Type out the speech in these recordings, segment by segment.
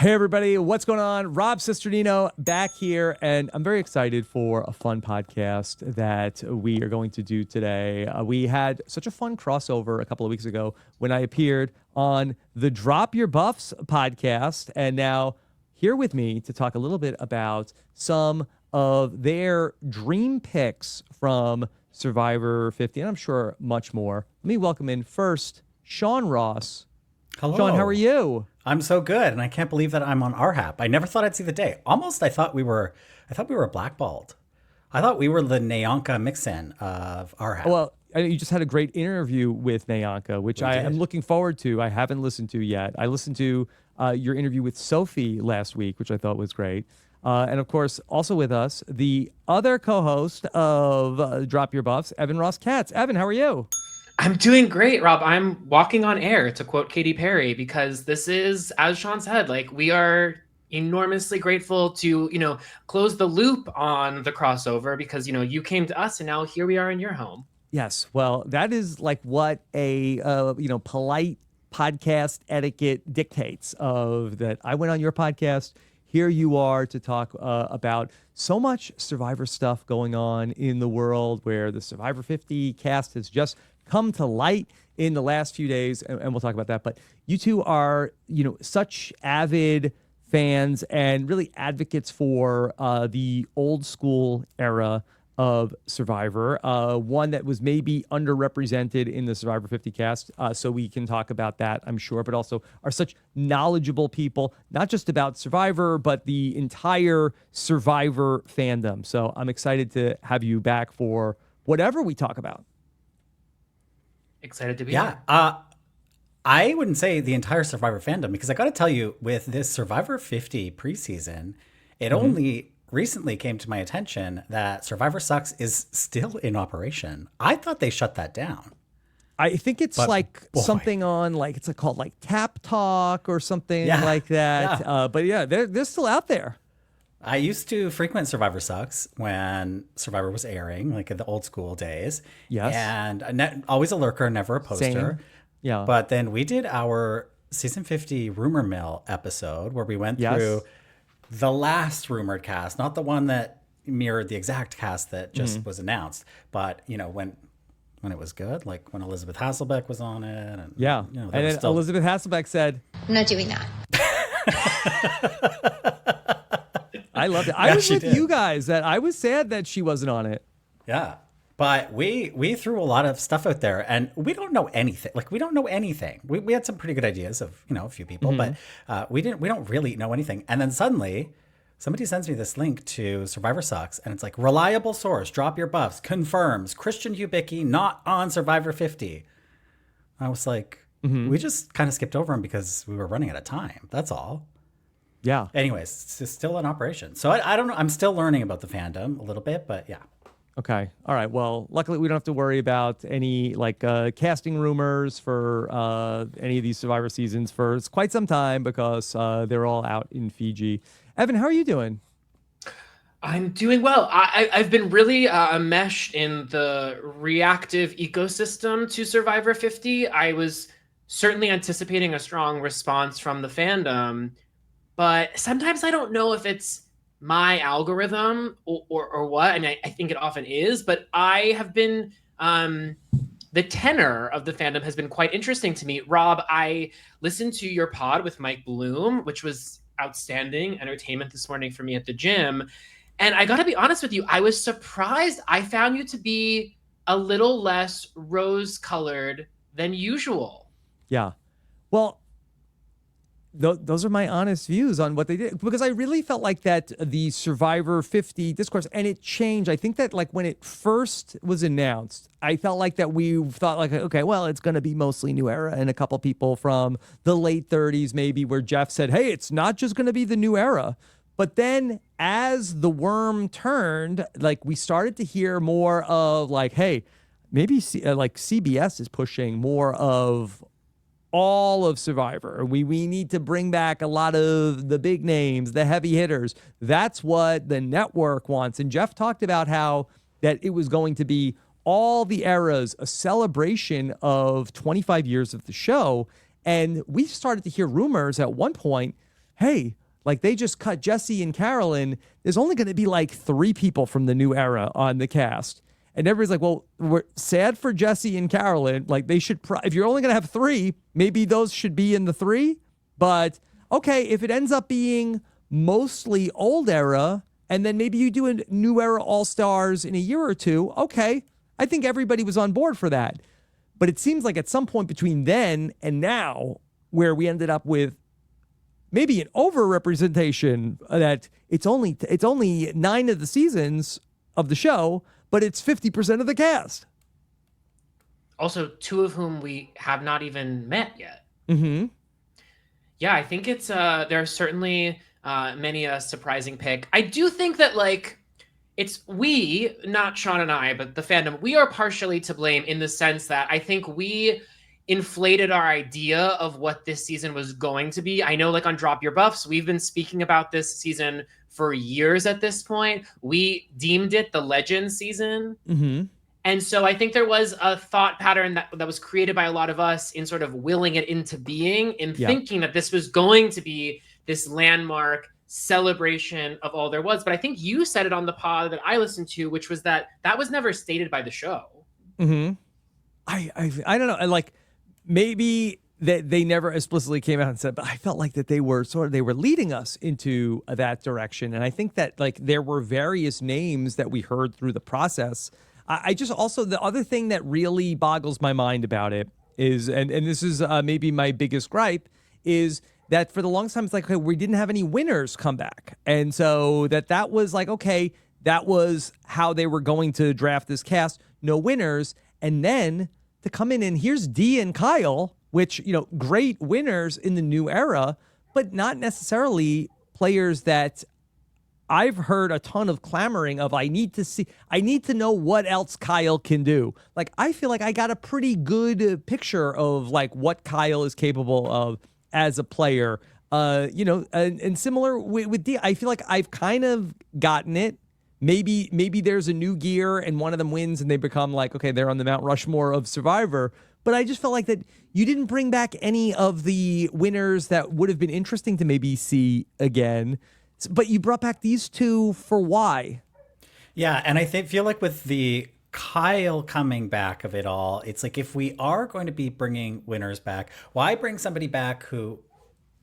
Hey everybody, what's going on? Rob Cesternino back here, and I'm very excited for a fun podcast that we are going to do today. We had such a fun crossover a couple of weeks ago when I appeared on the Drop Your Buffs podcast, and now here with me to talk a little bit about some of their dream picks from Survivor 50, and I'm sure much more. Let me welcome in first Sean Ross. Hello. Sean, how are you? I'm so good, and I can't believe that I'm on RHAP. I never thought I'd see the day. Almost, I thought we were blackballed. I thought we were the Naonka Mixon of RHAP. Well, you just had a great interview with Naonka, which I am looking forward to. I haven't listened to yet. I listened to your interview with Sophie last week, which I thought was great. And of course, also with us, the other co-host of Drop Your Buffs, Evan Ross Katz. Evan, how are you? I'm doing great, Rob. I'm walking on air, to quote Katy Perry, because this is, as Sean said, like, we are enormously grateful to, close the loop on the crossover because, you came to us and now here we are in your home. Yes. Well, that is like what a, polite podcast etiquette dictates of that. I went on your podcast. Here you are to talk about so much Survivor stuff going on in the world where the Survivor 50 cast has just come to light in the last few days, and we'll talk about that. But you two are, such avid fans and really advocates for the old school era of Survivor, one that was maybe underrepresented in the Survivor 50 cast. So we can talk about that, I'm sure, but also are such knowledgeable people, not just about Survivor, but the entire Survivor fandom. So I'm excited to have you back for whatever we talk about. Excited to be here. I wouldn't say the entire Survivor fandom, because I got to tell you, with this Survivor 50 preseason, it only recently came to my attention that Survivor Sucks is still in operation. I thought they shut that down. I think it's something on it's called like Tap Talk or something like that. Yeah. But yeah, they're still out there. I used to frequent Survivor Sucks when Survivor was airing, like in the old school days. Yes. And always a lurker, never a poster. Same. Yeah. But then we did our season 50 rumor mill episode where we went through the last rumored cast, not the one that mirrored the exact cast that just was announced, but when it was good, like when Elizabeth Hasselbeck was on it. And, and then Elizabeth Hasselbeck said, I'm not doing that. I loved it. I was with you guys that I was sad that she wasn't on it. Yeah. But we threw a lot of stuff out there, and we don't know anything. Like, we don't know anything. We had some pretty good ideas of, a few people, but we don't really know anything. And then suddenly somebody sends me this link to Survivor Sucks, and it's like, reliable source, Drop Your Buffs, confirms Christian Hubicki not on Survivor 50. I was like, we just kind of skipped over him because we were running out of time. That's all. Yeah. Anyways, it's still in operation. So I don't know. I'm still learning about the fandom a little bit, but yeah. Okay. All right. Well, luckily we don't have to worry about any casting rumors for any of these Survivor seasons for quite some time because they're all out in Fiji. Evan, how are you doing? I'm doing well. I've been really enmeshed in the reactive ecosystem to Survivor 50. I was certainly anticipating a strong response from the fandom, but sometimes I don't know if it's my algorithm or what, and I think it often is, but I have been, the tenor of the fandom has been quite interesting to me. Rob, I listened to your pod with Mike Bloom, which was outstanding entertainment this morning for me at the gym. And I gotta be honest with you, I was surprised. I found you to be a little less rose-colored than usual. Yeah. Well, those are my honest views on what they did, because I really felt like that the Survivor 50 discourse, and it changed. I think that when it first was announced, I felt like that we thought okay, well, it's going to be mostly new era and a couple people from the late 30s, maybe, where Jeff said, hey, it's not just going to be the new era. But then as the worm turned, we started to hear more of hey, maybe CBS is pushing more of all of Survivor. We need to bring back a lot of the big names, the heavy hitters. That's what the network wants. And Jeff talked about how that it was going to be all the eras, a celebration of 25 years of the show. And we started to hear rumors at one point, hey, like they just cut Jesse and Carolyn. There's only going to be like 3 people from the new era on the cast. And everybody's like, well, we're sad for Jesse and Carolyn. Like they should, if you're only going to have 3, maybe those should be in the 3. But okay, if it ends up being mostly old era, and then maybe you do a new era all-stars in a year or 2, okay, I think everybody was on board for that. But it seems like at some point between then and now, where we ended up with maybe an overrepresentation that it's only 9 of the seasons of the show, but it's 50% of the cast. Also, 2 of whom we have not even met yet. Mm-hmm. Yeah, I think it's there are certainly many a surprising pick. I do think that like it's we, not Sean and I, but the fandom, we are partially to blame in the sense that I think we inflated our idea of what this season was going to be. I know like on Drop Your Buffs, we've been speaking about this season for years at this point. We deemed it the Legends season. Mm-hmm. And so I think there was a thought pattern that was created by a lot of us in sort of willing it into being, in thinking that this was going to be this landmark celebration of all there was. But I think you said it on the pod that I listened to, which was that was never stated by the show. Mm-hmm. I don't know. Like maybe that they never explicitly came out and said, but I felt like that they were leading us into that direction. And I think that like there were various names that we heard through the process. I just also, the other thing that really boggles my mind about it is, and this is maybe my biggest gripe, is that for the longest time, it's like, okay, we didn't have any winners come back. And so that was like, okay, that was how they were going to draft this cast, no winners. And then to come in and here's Dee and Kyle, which, you know, great winners in the new era, but not necessarily players that I've heard a ton of clamoring of. I need to know what else Kyle can do. Like, I feel like I got a pretty good picture of like what Kyle is capable of as a player. And similar with Dee, I feel like I've kind of gotten it. Maybe there's a new gear and one of them wins and they become like, okay, they're on the Mount Rushmore of Survivor. But I just felt like that you didn't bring back any of the winners that would have been interesting to maybe see again. But you brought back these 2 for why? Yeah, and I feel like with the Kyle coming back of it all, it's like if we are going to be bringing winners back, why bring somebody back who,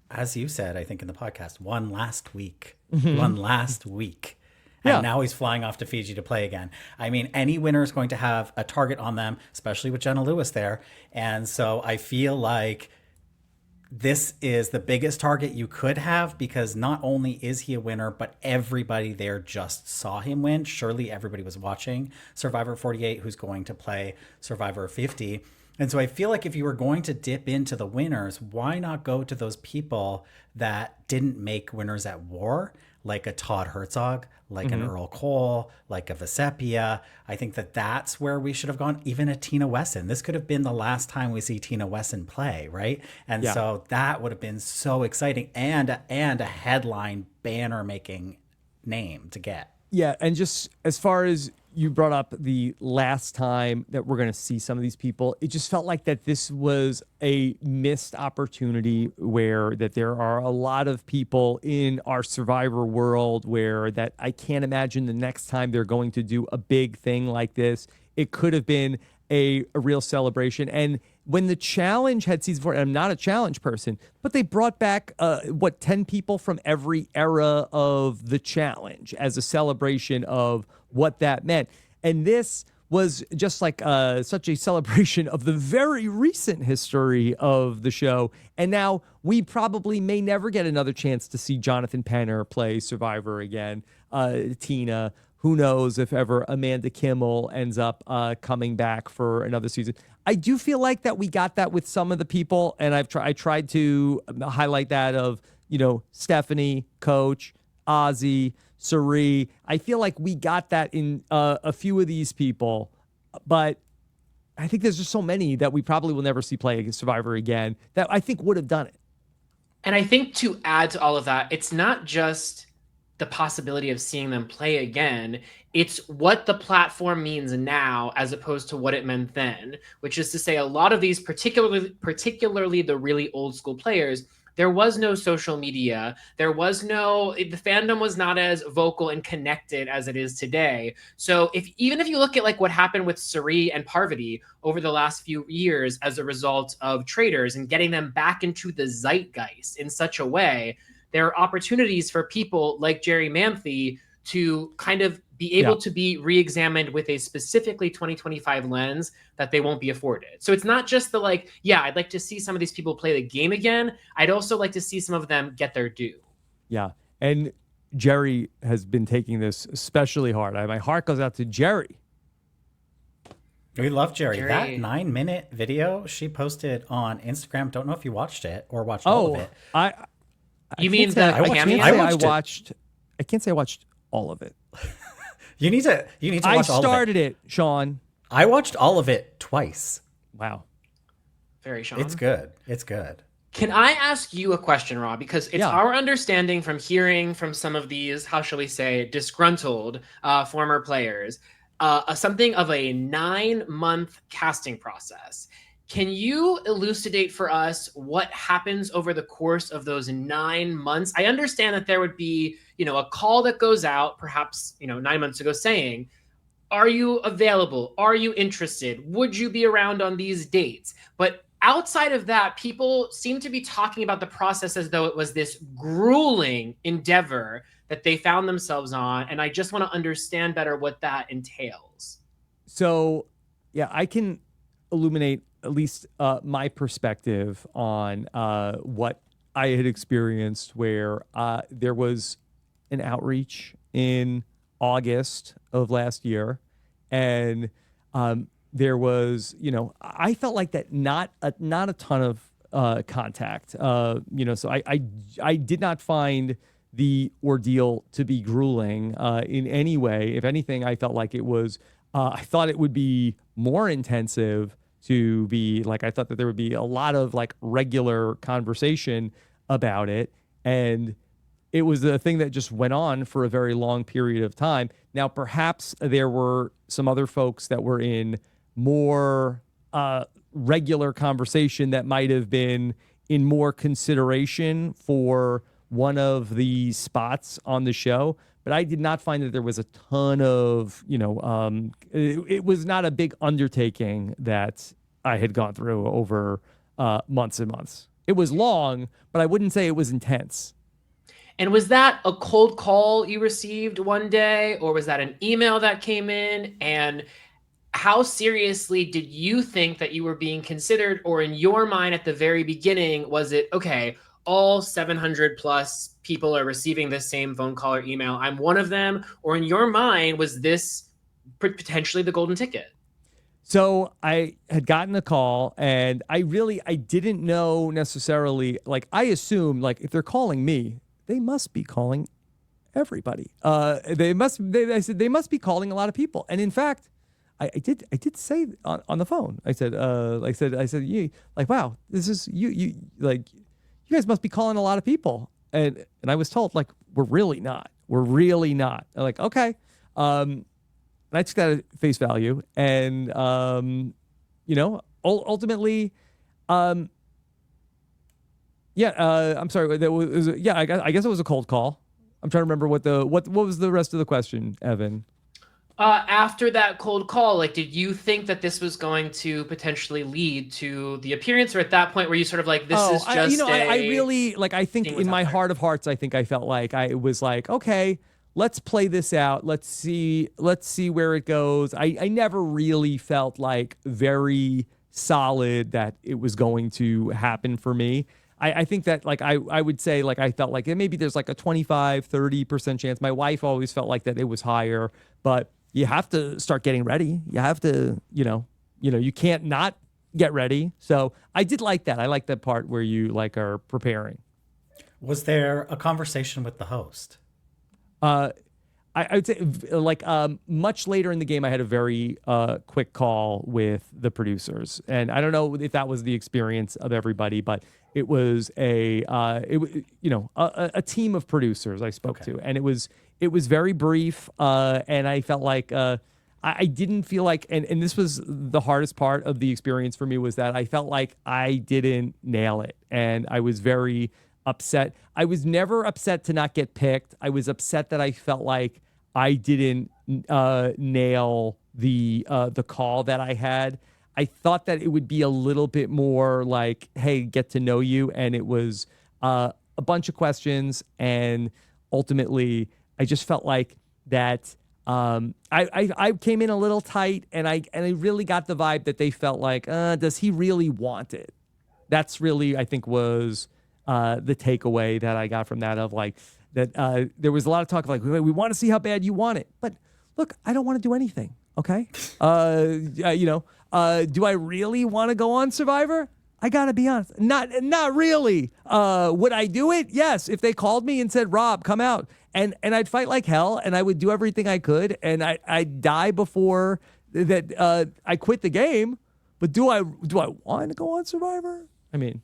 as you said, I think in the podcast, won last week. And now he's flying off to Fiji to play again. I mean, any winner is going to have a target on them, especially with Jenna Lewis there. And so I feel like this is the biggest target you could have, because not only is he a winner, but everybody there just saw him win. Surely everybody was watching Survivor 48, who's going to play Survivor 50. And so I feel like if you were going to dip into the winners, why not go to those people that didn't make Winners at War, like a Todd Herzog, like an Earl Cole, like a Vecepia. I think that's where we should have gone. Even a Tina Wesson. This could have been the last time we see Tina Wesson play, right? And so that would have been so exciting, and a headline banner making name to get. Yeah, and just as far as you brought up the last time that we're going to see some of these people, it just felt like that this was a missed opportunity, where that there are a lot of people in our Survivor world where that I can't imagine the next time they're going to do a big thing like this. It could have been a real celebration. And when the challenge had season 4, and I'm not a challenge person, but they brought back 10 people from every era of the challenge as a celebration of what that meant. And this was just like such a celebration of the very recent history of the show. And now we probably may never get another chance to see Jonathan Penner play Survivor again. Tina, who knows if ever Amanda Kimmel ends up coming back for another season. I do feel like that we got that with some of the people, and I tried to highlight that of, Stephanie, Coach, Ozzy, Sari. I feel like we got that in a few of these people, but I think there's just so many that we probably will never see play against Survivor again that I think would have done it. And I think to add to all of that, it's not just the possibility of seeing them play again. It's what the platform means now as opposed to what it meant then, which is to say a lot of these, particularly the really old school players, there was no social media. The fandom was not as vocal and connected as it is today. So even if you look at like what happened with Suri and Parvati over the last few years as a result of traders and getting them back into the zeitgeist in such a way, there are opportunities for people like Jerry Manthe to kind of be able to be re-examined with a specifically 2025 lens that they won't be afforded. So it's not just the like, yeah, I'd like to see some of these people play the game again. I'd also like to see some of them get their due. Yeah. And Jerry has been taking this especially hard. My heart goes out to Jerry. We love Jerry. That 9-minute video she posted on Instagram, don't know if you watched it or watched all of it. I can't say I watched all of it. You need to watch all of it. I started it, Sean. I watched all of it twice. Wow. Very Sean. It's good. It's good. Can I ask you a question, Rob? Because it's our understanding from hearing from some of these, how shall we say, disgruntled former players, something of a 9-month casting process. Can you elucidate for us what happens over the course of those 9 months? I understand that there would be, a call that goes out, perhaps, 9 months ago saying, are you available? Are you interested? Would you be around on these dates? But outside of that, people seem to be talking about the process as though it was this grueling endeavor that they found themselves on. And I just want to understand better what that entails. So, yeah, I can illuminate at least my perspective on what I had experienced, where there was an outreach in August of last year, and there was, I felt like that not a ton of contact, so I did not find the ordeal to be grueling in any way. If anything, I felt like it was, I thought it would be more intensive to be like, I thought that there would be a lot of like regular conversation about it. And it was a thing that just went on for a very long period of time. Now, perhaps there were some other folks that were in more regular conversation that might have been in more consideration for one of the spots on the show. But I did not find that there was a ton of, it was not a big undertaking that I had gone through over months and months. It was long, but I wouldn't say it was intense. And was that a cold call you received one day, or was that an email that came in? And how seriously did you think that you were being considered? Or in your mind at the very beginning, was it, okay, all 700 plus people are receiving this same phone call or email, I'm one of them? Or in your mind, was this potentially the golden ticket? So I had gotten a call, and I didn't know necessarily, like, I assumed, like, if they're calling me, they must be calling everybody. I said they must be calling a lot of people. And in fact, I did say on the phone, I said, you, like, wow, this is you like, you guys must be calling a lot of people. And I was told, like, we're really not. I'm like, okay. And I took that at face value. And, ultimately, I'm sorry. I guess it was a cold call. I'm trying to remember what was the rest of the question, Evan? After that cold call, like, did you think that this was going to potentially lead to the appearance, or at that point were you sort of like, this is just I really, like, I think in my heart of hearts, I think I felt like I was like, okay, let's play this out. Let's see where it goes. I never really felt like very solid that it was going to happen for me. I think that, like, I would say, like, I felt like maybe there's like a 25-30% chance. My wife always felt like that it was higher, but you have to start getting ready. You have to, you can't not get ready. So I did like that. I like that part where you, like, are preparing. Was there a conversation with the host? I would say, like, much later in the game, I had a very quick call with the producers, and I don't know if that was the experience of everybody, but it was a team of producers I spoke to, and it was very brief, and I felt like I didn't feel like, and this was the hardest part of the experience for me, was that I felt like I didn't nail it, and I was very upset. I was never upset to not get picked. I was upset that I felt like I didn't nail the call that I had. I thought that it would be a little bit more like, hey, get to know you. And it was a bunch of questions. And ultimately, I just felt like that I came in a little tight, and I really got the vibe that they felt like, does he really want it? That's really, I think, was the takeaway that I got from that, of like that there was a lot of talk of like, we want to see how bad you want it. But look, I don't want to do anything. Okay. Do I really want to go on Survivor? I gotta be honest, not really. Would I do it? Yes. If they called me and said, Rob, come out, and I'd fight like hell, and I would do everything I could, and I'd die before that. I quit the game. But do I want to go on Survivor? I mean,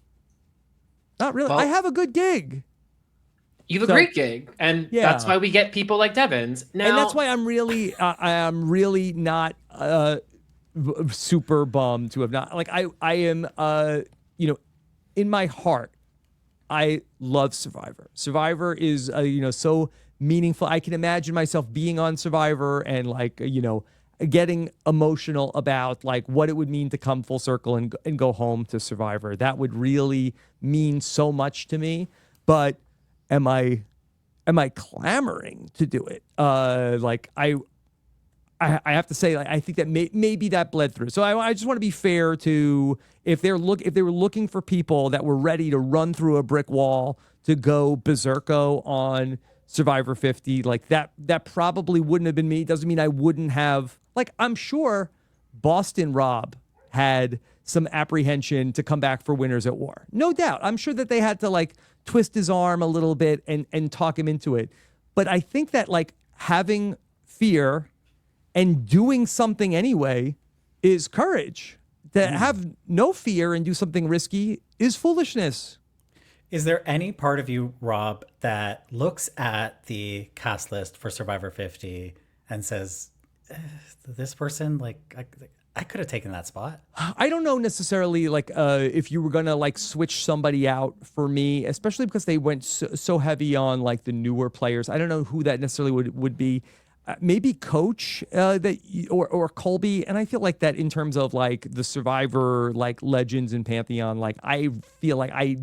not really. Well, I have a good gig. You have a great gig, and that's why we get people like Devins. Now, and that's why I'm really not super bummed to have not, like, I am, in my heart, I love Survivor. Survivor is, so meaningful. I can imagine myself being on Survivor and, like, getting emotional about, like, what it would mean to come full circle and go home to Survivor. That would really mean so much to me. But am I clamoring to do it? I have to say, like, I think that maybe that bled through. So I just want to be fair to, if they were looking for people that were ready to run through a brick wall to go berserko on Survivor 50, like that probably wouldn't have been me. Doesn't mean I wouldn't have, like, I'm sure Boston Rob had some apprehension to come back for Winners at War. No doubt. I'm sure that they had to, like, twist his arm a little bit and talk him into it. But I think that, like, having fear and doing something anyway is courage. To have no fear and do something risky is foolishness. Is there any part of you, Rob, that looks at the cast list for Survivor 50 and says, this person, like, I could have taken that spot? I don't know necessarily, like, if you were going to, like, switch somebody out for me, especially because they went so heavy on, like, the newer players. I don't know who that necessarily would be. Maybe Coach or Colby. And I feel like that in terms of, like, the Survivor, like, legends and Pantheon, like, I feel like I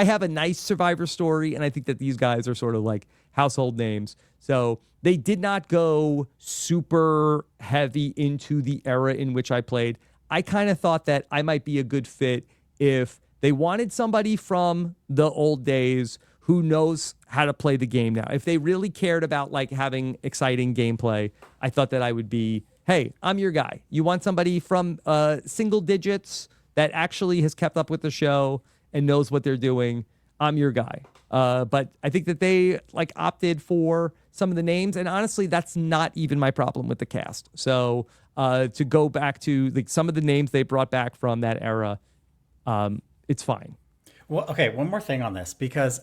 have a nice Survivor story, and I think that these guys are sort of like household names. So they did not go super heavy into the era in which I played. I kind of thought that I might be a good fit if they wanted somebody from the old days who knows how to play the game now. If they really cared about, like, having exciting gameplay, I thought that I would be, hey, I'm your guy. You want somebody from single digits that actually has kept up with the show and knows what they're doing, I'm your guy. But I think that they, like, opted for some of the names, and honestly, that's not even my problem with the cast. So to go back to, like, some of the names they brought back from that era, it's fine. Well, okay, one more thing on this, because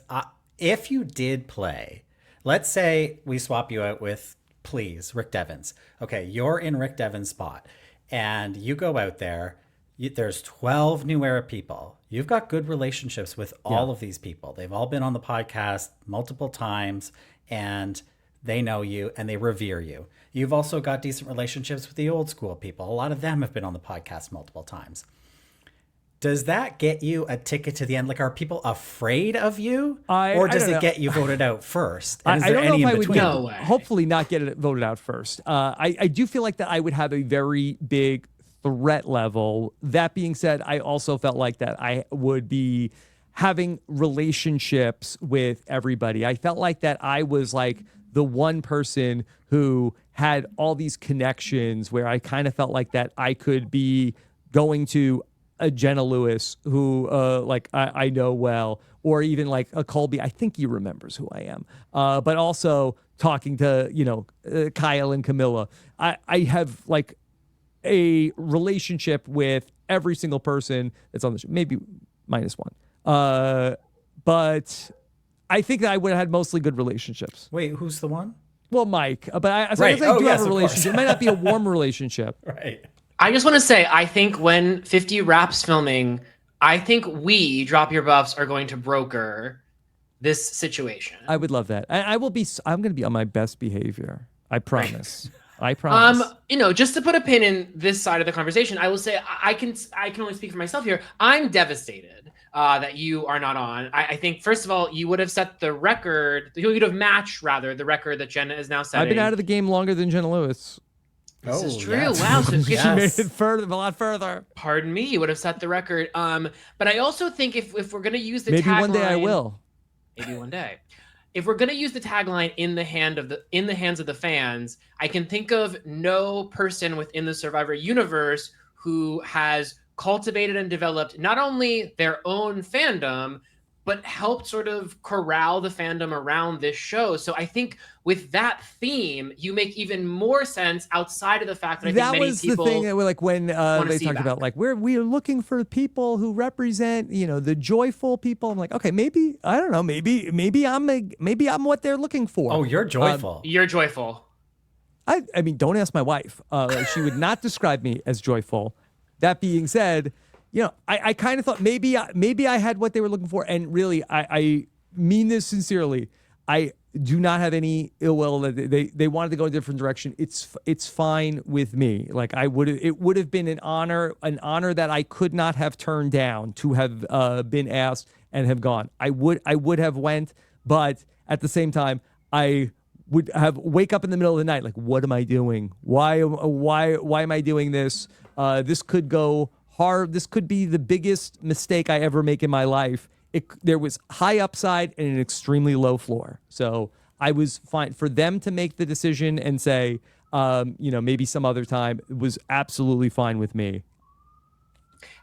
if you did play, let's say we swap you out with, please, Rick Devens. Okay, you're in Rick Devens' spot, and you go out there. There's 12 New Era people. You've got good relationships with all of these people. They've all been on the podcast multiple times, and they know you and they revere you. You've also got decent relationships with the old school people. A lot of them have been on the podcast multiple times. Does that get you a ticket to the end? Like, are people afraid of you? Or does it get you voted out first? And I don't know if I would hopefully not get it voted out first. I do feel like that I would have a very big threat level. That being said, I also felt like that I would be having relationships with everybody. I felt like that I was, like, the one person who had all these connections where I kind of felt like that I could be going to a Jenna Lewis who I know well, or even like a Colby. I think he remembers who I am. But also talking to, Kyle and Camilla. I have, like, a relationship with every single person that's on the show, maybe minus one. But I think that I would have had mostly good relationships. Wait, who's the one? Well, Mike. But I do have a relationship. It might not be a warm relationship. Right. I just want to say, I think when 50 RHAP's filming, I think we, Drop Your Buffs, are going to broker this situation. I would love that. I'm going to be on my best behavior. I promise. I promise. Just to put a pin in this side of the conversation, I will say I can only speak for myself here. I'm devastated that you are not on. I think, first of all, you would have set the record. You would have matched, rather, the record that Jenna is now setting. I've been out of the game longer than Jenna Lewis. This is true. Yes. Wow. So She made it a lot further. Pardon me. You would have set the record. But I also think if we're going to use the maybe tagline, one day I will. Maybe one day. If we're going to use the tagline in the hands of the fans, I can think of no person within the Survivor universe who has cultivated and developed not only their own fandom, but helped sort of corral the fandom around this show. So I think with that theme, you make even more sense outside of the fact that I think many people... That was the thing that like when they talked about like we're looking for people who represent, the joyful people. I'm like, okay, maybe, I don't know, maybe I'm what they're looking for. Oh, you're joyful. You're joyful. I mean, don't ask my wife. She would not describe me as joyful. That being said, I kind of thought maybe I had what they were looking for, and really, I mean this sincerely. I do not have any ill will that they wanted to go a different direction. It's fine with me. Like it would have been an honor that I could not have turned down to have been asked and have gone. I would have went, but at the same time, I would have wake up in the middle of the night like, what am I doing? Why am I doing this? This could go hard. This could be the biggest mistake I ever make in my life. There was high upside and an extremely low floor. So I was fine for them to make the decision and say, maybe some other time. It was absolutely fine with me.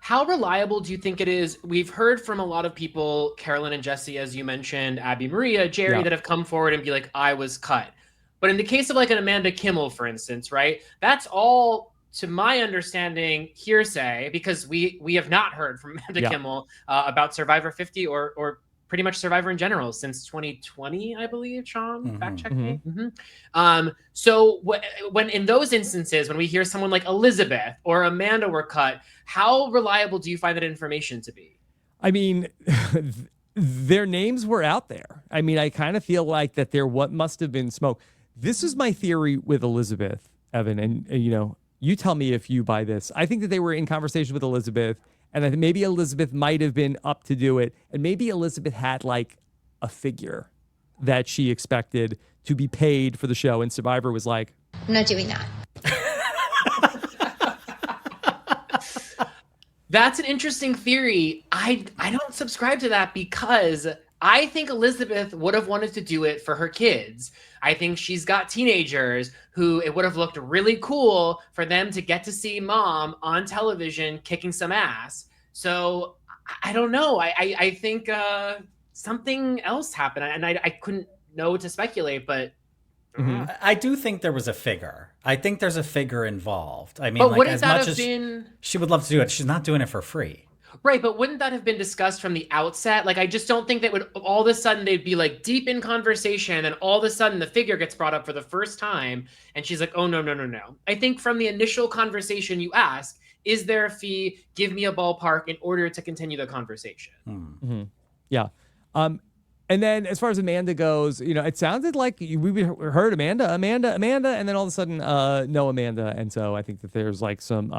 How reliable do you think it is? We've heard from a lot of people, Carolyn and Jesse, as you mentioned, Abby, Maria, Jerry, that have come forward and be like, I was cut. But in the case of like an Amanda Kimmel, for instance, right? That's all, to my understanding, hearsay, because we have not heard from Amanda Kimmel about Survivor 50 or pretty much Survivor in general since 2020, I believe, Sean, fact check me. So when in those instances, when we hear someone like Elizabeth or Amanda were cut, how reliable do you find that information to be? I mean, their names were out there. I mean, I kind of feel like that there what must have been smoke. This is my theory with Elizabeth, Evan, and you tell me if you buy this. I think that they were in conversation with Elizabeth, and I think maybe Elizabeth might have been up to do it, and maybe Elizabeth had like a figure that she expected to be paid for the show, and Survivor was like, I'm not doing that. That's an interesting theory. I don't subscribe to that because I think Elizabeth would have wanted to do it for her kids. I think she's got teenagers who it would have looked really cool for them to get to see mom on television kicking some ass. So I don't know. I think something else happened, and I couldn't know to speculate, but I do think there was a figure. I think there's a figure involved. I mean, but like, wouldn't as that much have as been... she would love to do it, she's not doing it for free. Right, but wouldn't that have been discussed from the outset? Like, I just don't think that would all of a sudden they'd be like deep in conversation, and all of a sudden the figure gets brought up for the first time, and she's like, oh, no. I think from the initial conversation you ask, is there a fee? Give me a ballpark in order to continue the conversation. Yeah. And then as far as Amanda goes, it sounded like we heard Amanda, and then all of a sudden, no Amanda. And so I think that there's like some,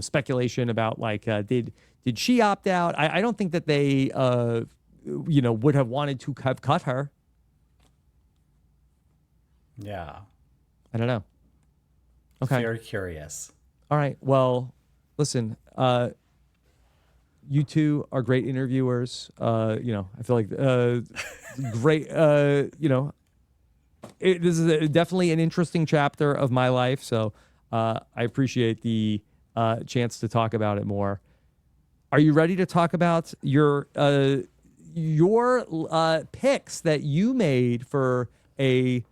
speculation about like, did she opt out? I don't think that they, would have wanted to have cut her. Yeah. I don't know. Okay. Very curious. All right. Well, listen, you two are great interviewers. I feel like great. This is definitely an interesting chapter of my life. So I appreciate the chance to talk about it more. Are you ready to talk about your picks that you made for a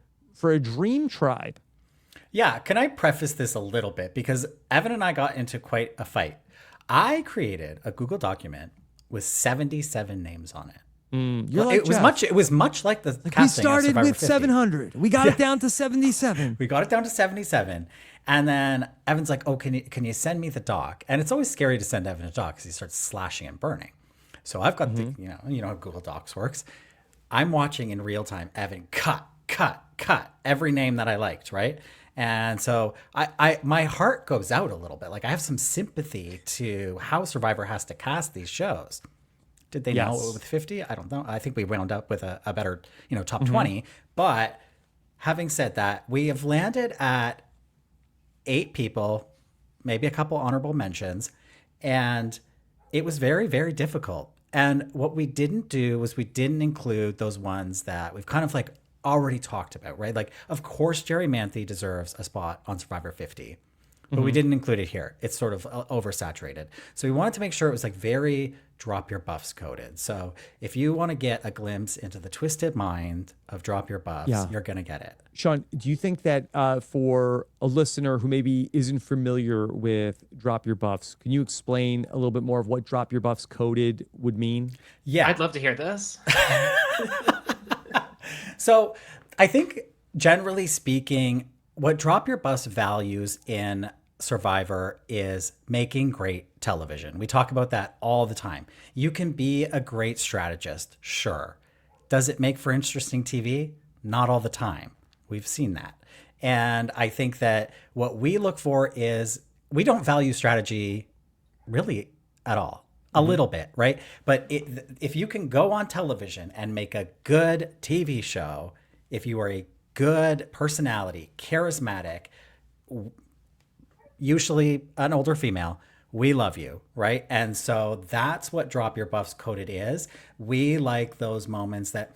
dream tribe? Yeah. Can I preface this a little bit? Because Evan and I got into quite a fight. I created a Google document with 77 names on it. You're like it was Jeff. much like the We casting of started Survivor with 50. 700. We got it down to 77. We got it down to 77. And then Evan's like, oh, can you send me the doc? And it's always scary to send Evan a doc because he starts slashing and burning. So I've got the, you know how Google Docs works. I'm watching in real time, Evan cut every name that I liked, right? And so my heart goes out a little bit. Like I have some sympathy to how Survivor has to cast these shows. Did they know it with 50? I don't know. I think we wound up with a better, top 20. But having said that, we have landed at 8 people, maybe a couple honorable mentions, and it was very, very difficult. And what we didn't do was we didn't include those ones that we've kind of like already talked about, right? Like, of course, Jerry Manthe deserves a spot on Survivor 50, but we didn't include it here. It's sort of oversaturated. So we wanted to make sure it was like very Drop Your Buffs coded. So if you want to get a glimpse into the twisted mind of Drop Your Buffs, you're going to get it. Sean, do you think that for a listener who maybe isn't familiar with Drop Your Buffs, can you explain a little bit more of what Drop Your Buffs coded would mean? Yeah. I'd love to hear this. So I think generally speaking, what Drop Your Buffs values in Survivor is making great television. We talk about that all the time. You can be a great strategist, sure. Does it make for interesting TV? Not all the time. We've seen that. And I think that what we look for is we don't value strategy really at all. A little bit, right? But if you can go on television and make a good TV show, if you are a good personality, charismatic, usually an older female, we love you, right? And so that's what Drop Your Buffs coded is. We like those moments that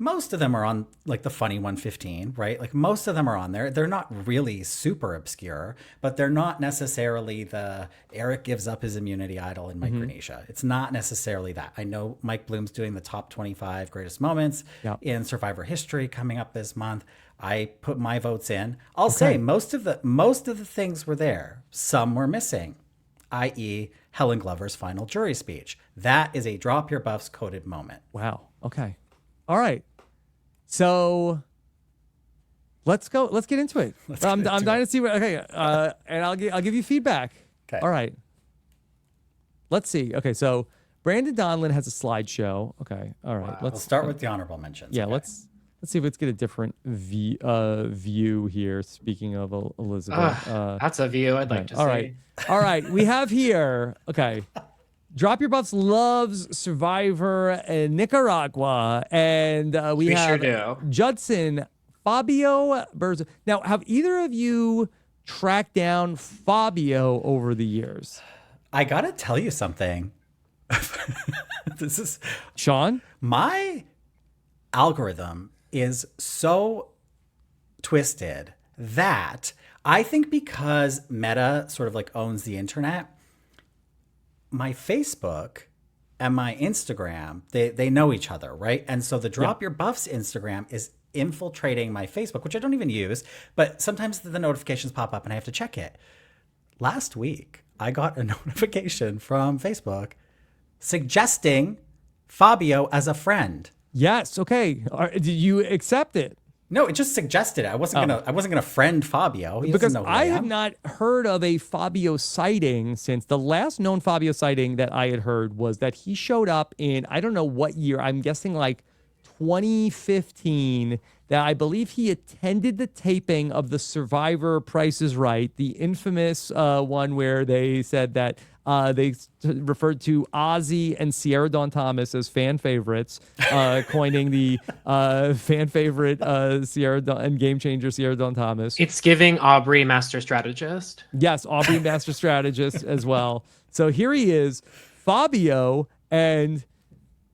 most of them are on like the funny 115, right? Like most of them are on there. They're not really super obscure, but they're not necessarily the Eric gives up his immunity idol in Micronesia. It's not necessarily that. I know Mike Bloom's doing the top 25 greatest moments in Survivor history coming up this month. I put my votes in. I'll say most of the things were there. Some were missing, i.e. Helen Glover's final jury speech. That is a Drop Your Buffs coded moment. Wow. Okay. All right. So let's go. Let's get into it. I'm dying to see what. Okay. And I'll give you feedback. Okay. All right. Let's see. Okay. So Brandon Donlin has a slideshow. Okay. All right. We'll start with the honorable mentions. Yeah. Okay. Let's see if let's get a different view here. Speaking of Elizabeth, That's a view I'd like to see. all right. All right. We have here. Okay. Drop Your Buffs loves Survivor in Nicaragua, and we have sure do. Judson, Fabio Berzo. Now, have either of you tracked down Fabio over the years? I gotta tell you something. This is Sean? my algorithm is so twisted that I think because Meta sort of like owns the internet, my Facebook and my Instagram, they know each other, right? And so the Drop Your Buffs Instagram is infiltrating my Facebook, which I don't even use, but sometimes the notifications pop up and I have to check it. Last week, I got a notification from Facebook suggesting Fabio as a friend. Yes. Okay. Did you accept it? No, it just suggested it. I wasn't gonna friend Fabio. He Because doesn't know who I am. have not heard of a Fabio sighting since the last known Fabio sighting that I had heard was that he showed up in, I don't know what year, I'm guessing like 2015, that I believe he attended the taping of the Survivor Price is Right, the infamous one where they said that they referred to Ozzy and Sierra Dawn Thomas as fan favorites, coining the fan favorite Sierra Dawn and game changer Sierra Dawn Thomas. It's giving Aubrey Master Strategist. Yes, Aubrey Master Strategist as well. So here he is, Fabio, and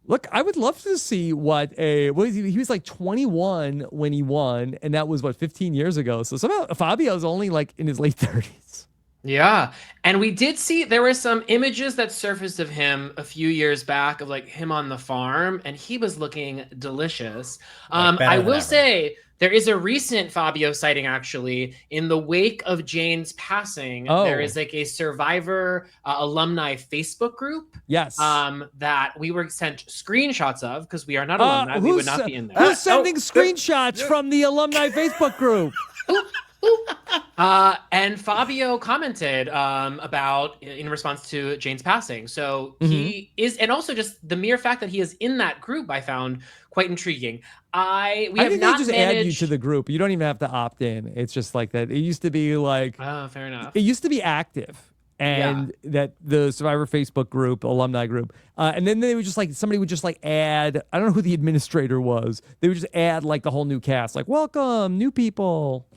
look, I would love to see he was like 21 when he won, and that was 15 years ago. So somehow Fabio's only like in his late 30s. Yeah. And we did see there were some images that surfaced of him a few years back of like him on the farm, and he was looking delicious. I will say There is a recent Fabio sighting, actually. In the wake of Jane's passing, there is like a Survivor alumni Facebook group. Yes. That we were sent screenshots of, because we are not alumni. We would not be in there. Who's sending screenshots from the alumni Facebook group? And Fabio commented about in response to Jane's passing. So he is, and also just the mere fact that he is in that group, I found quite intriguing. I think they just add you to the group. You don't even have to opt in. It's just like that. It used to be like, oh, fair enough. It used to be active. And that the Survivor Facebook group, alumni group, and then they would just like, somebody would just like add, I don't know who the administrator was. They would just add like the whole new cast, like, welcome, new people.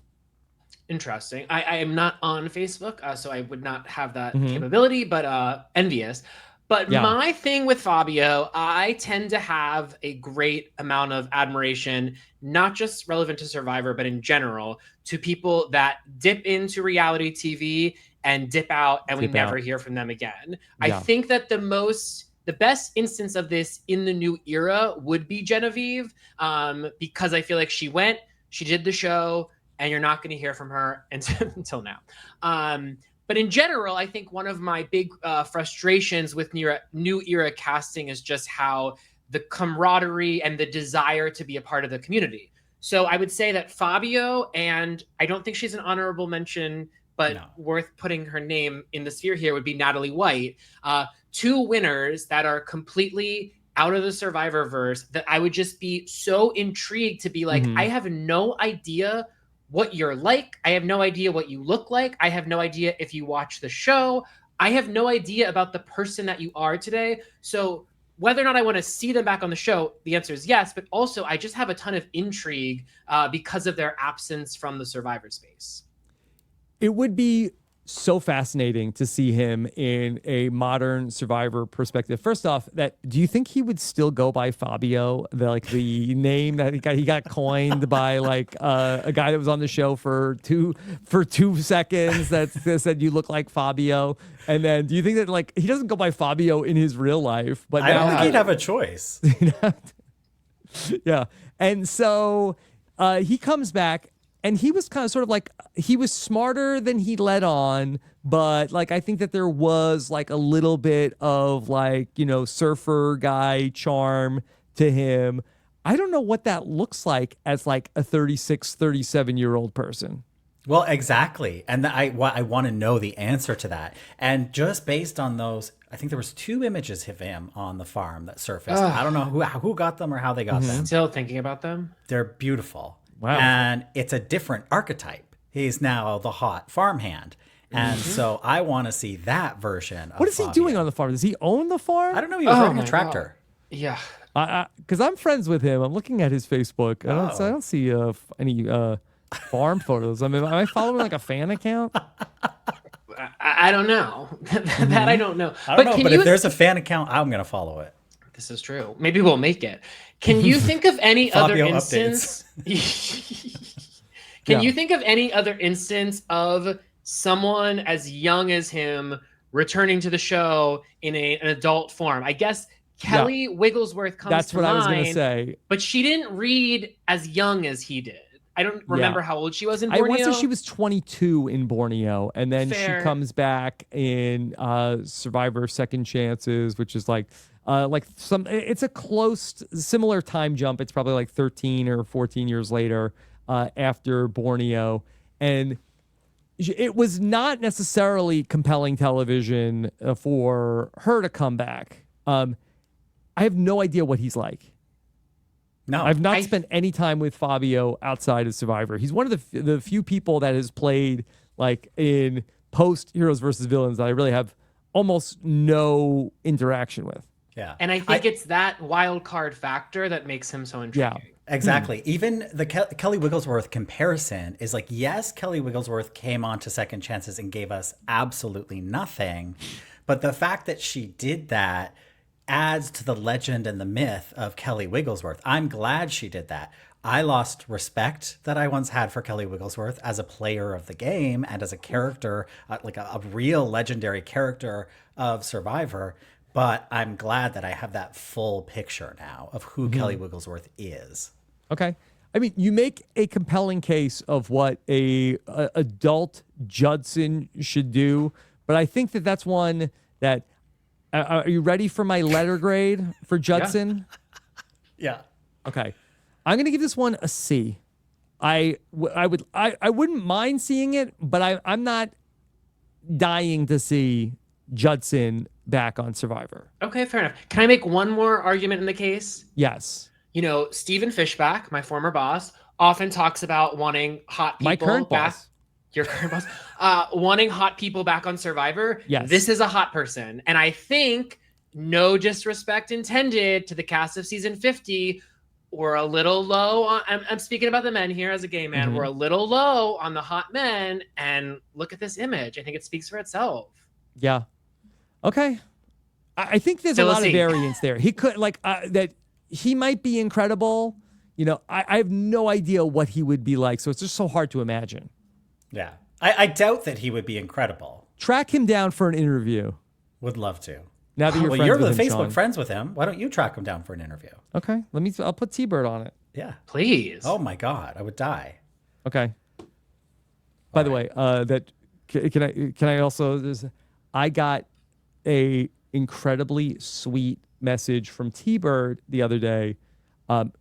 Interesting. I am not on Facebook, so I would not have that capability, but envious. But my thing with Fabio, I tend to have a great amount of admiration, not just relevant to Survivor, but in general, to people that dip into reality TV and dip out, and we never hear from them again. I think that the best instance of this in the new era would be Genevieve, because I feel like she did the show, and you're not going to hear from her until now. But in general, I think one of my big frustrations with new era casting is just how the camaraderie and the desire to be a part of the community. So I would say that Fabio, and I don't think she's an honorable mention, but worth putting her name in the sphere here, would be Natalie White. Two winners that are completely out of the Survivor-verse that I would just be so intrigued to be like, I have no idea what you're like. I have no idea what you look like. I have no idea if you watch the show. I have no idea about the person that you are today. So whether or not I want to see them back on the show, the answer is yes. But also, I just have a ton of intrigue because of their absence from the Survivor space. It would be so fascinating to see him in a modern Survivor perspective. First off, do you think he would still go by Fabio, the name that he got coined by like a guy that was on the show for 2 seconds that said you look like Fabio? And then do you think that like he doesn't go by Fabio in his real life? But I don't think he'd have a choice. Yeah, and so he comes back. And he was kind of sort of like, he was smarter than he let on, but like, I think that there was like a little bit of like, surfer guy charm to him. I don't know what that looks like as like a 36, 37-year-old person. Well, exactly. And I want to know the answer to that. And just based on those, I think there was 2 images of him on the farm that surfaced. I don't know who got them or how they got them. Still thinking about them. They're beautiful. Wow. And it's a different archetype. He's now the hot farmhand. And so I want to see that version of What is he doing on the farm? Does he own the farm? I don't know. He was driving a tractor. God. Yeah. Because I'm friends with him. I'm looking at his Facebook. I don't see any farm photos. I mean, am I following like a fan account? I don't know. That I don't know. I don't know, but if there's a fan account, I'm going to follow it. This is true. Maybe we'll make it. Can you think of any other instance? Can you think of any other instance of someone as young as him returning to the show in an adult form? I guess Kellee Wigglesworth comes That's to what mind, I was going to say. But she didn't read as young as he did. I don't remember how old she was in Borneo. I want to say she was 22 in Borneo, and then Fair. she comes back in Survivor Second Chances, which is like it's a close, similar time jump. It's probably like 13 or 14 years later after Borneo. And it was not necessarily compelling television for her to come back. I have no idea what he's like. No, I've not spent any time with Fabio outside of Survivor. He's one of the few people that has played like in post Heroes versus Villains that I really have almost no interaction with. Yeah. And I think it's that wild card factor that makes him so intriguing. Yeah, exactly. Even the Kellee Wigglesworth comparison is like, yes, Kellee Wigglesworth came on to Second Chances and gave us absolutely nothing. But the fact that she did that adds to the legend and the myth of Kellee Wigglesworth. I'm glad she did that. I lost respect that I once had for Kellee Wigglesworth as a player of the game and as a character, like a real legendary character of Survivor. But I'm glad that I have that full picture now of who Kellee Wigglesworth is. Okay. I mean, you make a compelling case of what a adult Judson should do, but I think that that's one that. Are you ready for my letter grade for Judson? Yeah. Okay, I'm gonna give this one a C. I wouldn't mind seeing it, but I'm not dying to see Judson back on Survivor. Okay, fair enough. Can I make one more argument in the case? Yes. You know, Stephen Fishback, my former boss, often talks about wanting hot people My current back. boss. Your current boss, wanting hot people back on Survivor. Yes. This is a hot person. And I think, no disrespect intended to the cast of season 50, we're a little low on, I'm speaking about the men here as a gay man. We're a little low on the hot men. And look at this image. I think it speaks for itself. Yeah. Okay. I think there's a lot of variance there. He could, that he might be incredible. You know, I have no idea what he would be like. So it's just so hard to imagine. Yeah. I doubt that he would be incredible. Track him down for an interview. Would love to. Now that you're friends you're with the him, Facebook Sean. friends with him. Why don't you track him down for an interview? Okay. I'll put T-Bird on it. Yeah. Please. Oh my God. I would die. Okay. By the way, can I also, I got a incredibly sweet message from T-Bird the other day,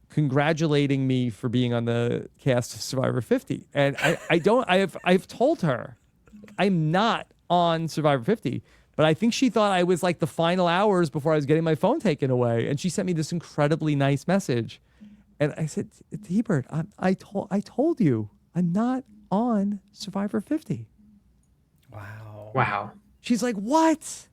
congratulating me for being on the cast of Survivor 50. And I've told her I'm not on Survivor 50, but I think she thought I was like the final hours before I was getting my phone taken away. And she sent me this incredibly nice message. And I said, T-Bird, I told you I'm not on Survivor 50. Wow. She's like, what?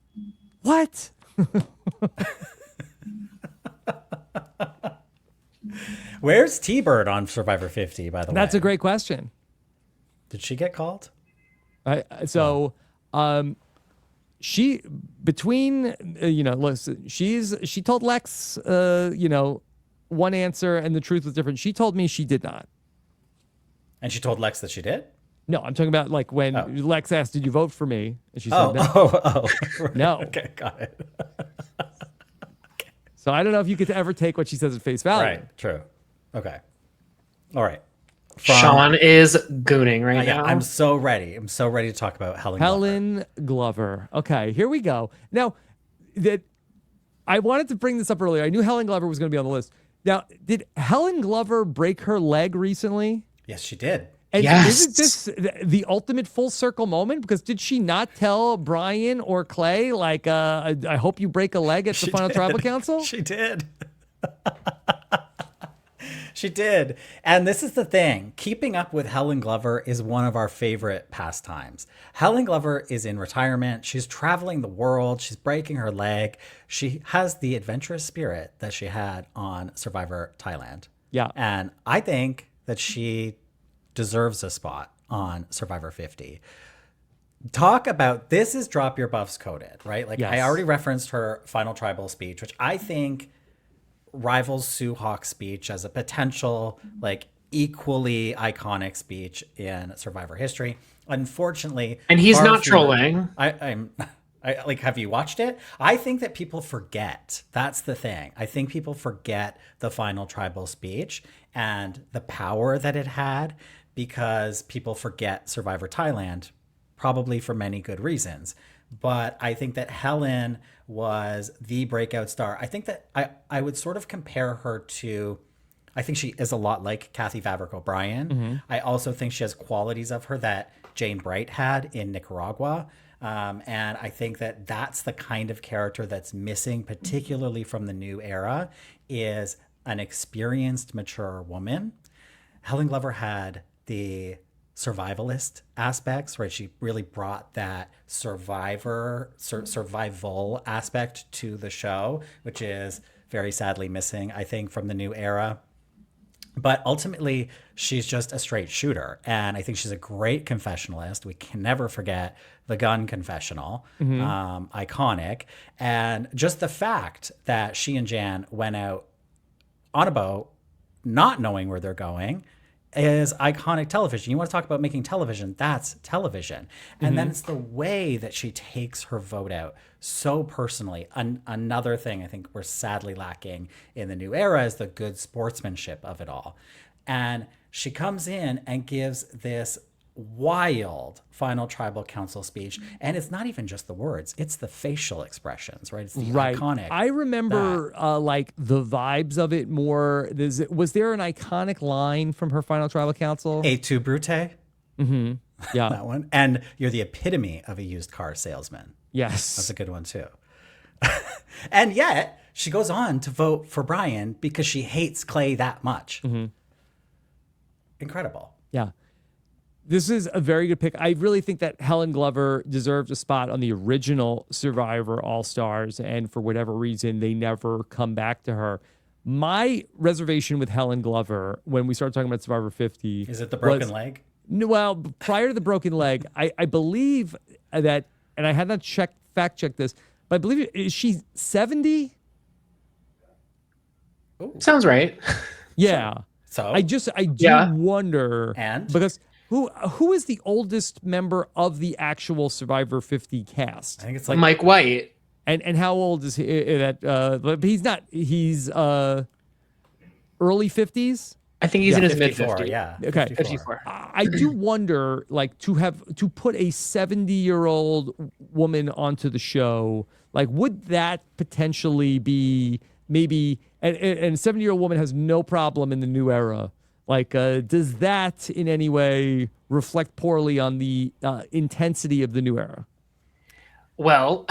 Where's T-Bird on Survivor 50, by the way? That's a great question. Did she get called? She between listen, she told Lex one answer and the truth was different. She told me she did not. And she told Lex that she did? No, I'm talking about like when Lex asked, "Did you vote for me?" And she said no. No. Okay, got it. So I don't know if you could ever take what she says at face value. Right, true. Okay. All right. Sean is gooning right now. I'm so ready. I'm so ready to talk about Helen Glover. Okay, here we go. Now, I wanted to bring this up earlier. I knew Helen Glover was going to be on the list. Now, did Helen Glover break her leg recently? Yes, she did. And yes. isn't this the ultimate full circle moment? Because did she not tell Brian or Clay, like, I hope you break a leg at the final tribal council? She did. She did. And this is the thing. Keeping up with Helen Glover is one of our favorite pastimes. Helen Glover is in retirement. She's traveling the world. She's breaking her leg. She has the adventurous spirit that she had on Survivor Thailand. Yeah. And I think that she deserves a spot on Survivor 50. Talk about, this is drop your buffs coded, right? Like, yes. I already referenced her final tribal speech, which I think rivals Sue Hawk's speech as a potential, like, equally iconic speech in Survivor history. Unfortunately, and he's not trolling. I like, have you watched it? I think that people forget. That's the thing. I think people forget the final tribal speech and the power that it had, because people forget Survivor Thailand, probably for many good reasons. But I think that Helen was the breakout star. I think that I would sort of compare her to, I think she is a lot like Kathy Vavrick-O'Brien. Mm-hmm. I also think she has qualities of her that Jane Bright had in Nicaragua. And I think that that's the kind of character that's missing, particularly from the new era, is an experienced, mature woman. Helen Glover had the survivalist aspects, right? She really brought that survival aspect to the show, which is very sadly missing, I think, from the new era. But ultimately, she's just a straight shooter. And I think she's a great confessionalist. We can never forget the gun confessional, iconic. And just the fact that she and Jan went out on a boat, not knowing where they're going, is iconic television. You want to talk about making television, that's television. And then it's the way that she takes her vote out so personally. Another thing I think we're sadly lacking in the new era is the good sportsmanship of it all. And she comes in and gives this wild final tribal council speech. And it's not even just the words, it's the facial expressions, right? It's the iconic. I remember like the vibes of it more. Was there an iconic line from her final tribal council? Et tu brute? Mm-hmm. Yeah. That one. And you're the epitome of a used car salesman. Yes. That's a good one too. And yet she goes on to vote for Brian because she hates Clay that much. Mm-hmm. Incredible. Yeah. This is a very good pick. I really think that Helen Glover deserved a spot on the original Survivor All-Stars, and for whatever reason, they never come back to her. My reservation with Helen Glover when we started talking about Survivor 50 is it the broken leg? No, well, prior to the broken leg, I believe that, and I had not fact checked this, but I believe is she 70? Sounds right. Yeah. So I do wonder, and because who is the oldest member of the actual Survivor 50 cast? I think it's like Mike White. And how old is he? But he's not. He's early 50s. I think he's in his mid 54, 50s. yeah. Okay. 54. I do wonder, like, to put a 70-year-old woman onto the show, like, would that potentially be maybe? And a 70-year-old woman has no problem in the new era. Like, does that in any way reflect poorly on the intensity of the new era? Well,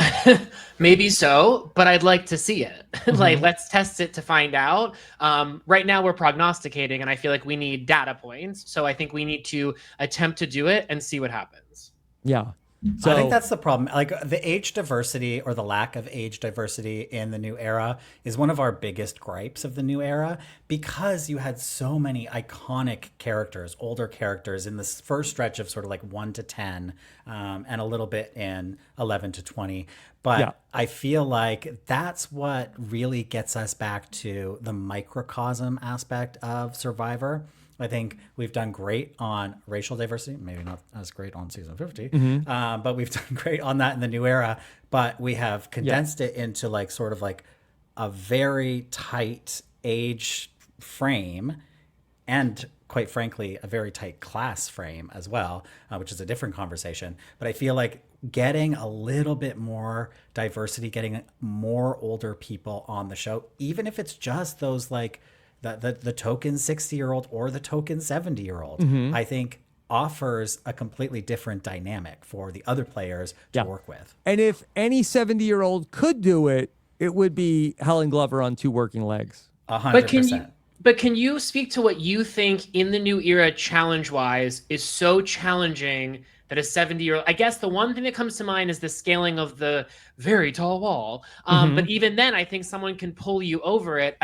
maybe so, but I'd like to see it. Like, let's test it to find out. Right now we're prognosticating, and I feel like we need data points. So I think we need to attempt to do it and see what happens. Yeah. So I think that's the problem. Like the age diversity or the lack of age diversity in the new era is one of our biggest gripes of the new era, because you had so many iconic characters, older characters in this first stretch of sort of like 1 to 10 and a little bit in 11 to 20. But I feel like that's what really gets us back to the microcosm aspect of Survivor. I think we've done great on racial diversity, maybe not as great on season 50, but we've done great on that in the new era. But we have condensed it into like sort of like a very tight age frame, and quite frankly, a very tight class frame as well, which is a different conversation. But I feel like getting a little bit more diversity, getting more older people on the show, even if it's just those like the token 60-year-old or the token 70-year-old, I think offers a completely different dynamic for the other players to work with. And if any 70-year-old could do it, it would be Helen Glover on 2 working legs. 100%. But can you speak to what you think in the new era challenge-wise is so challenging that a 70-year-old, I guess the one thing that comes to mind is the scaling of the very tall wall. But even then, I think someone can pull you over it.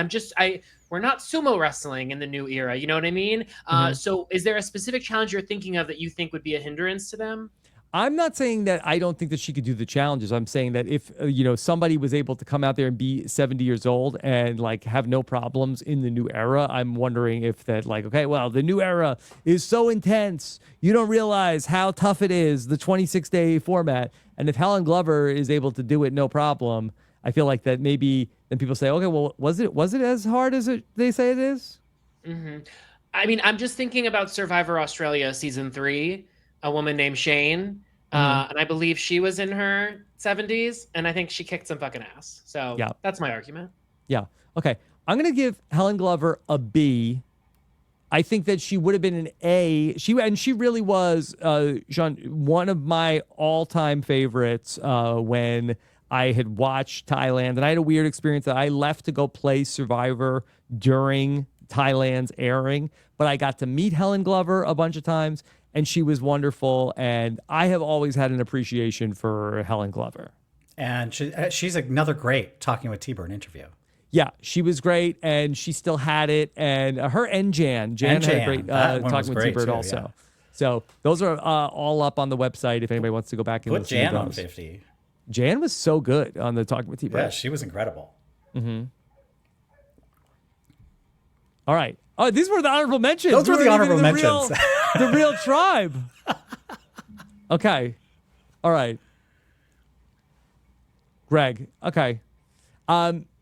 We're not sumo wrestling in the new era. You know what I mean? So is there a specific challenge you're thinking of that you think would be a hindrance to them? I'm not saying that I don't think that she could do the challenges. I'm saying that if, somebody was able to come out there and be 70 years old and like have no problems in the new era, I'm wondering if that like, okay, well, the new era is so intense. You don't realize how tough it is, the 26-day format. And if Helen Glover is able to do it, no problem, I feel like that maybe then people say, okay, well, was it as hard as they say it is? I mean, I'm just thinking about Survivor Australia season 3, a woman named Shane. And I believe she was in her 70s, and I think she kicked some fucking ass. So that's my argument. Yeah. Okay. I'm going to give Helen Glover a B. I think that she would have been an A. She really was, Sean, one of my all-time favorites when I had watched Thailand. And I had a weird experience that I left to go play Survivor during Thailand's airing, but I got to meet Helen Glover a bunch of times, and she was wonderful. And I have always had an appreciation for Helen Glover. And she's another great Talking with T-Bird interview. Yeah, she was great, and she still had it. And her and Jan had a great Talking with T-Bird also. Yeah. So those are all up on the website if anybody wants to go back and listen to those. Jan on 50. Jan was so good on the Talking with T-Bird. Yeah, she was incredible. All right. Oh, these were the honorable mentions. Those were the honorable mentions. The real tribe. Okay. All right. Greg. Okay.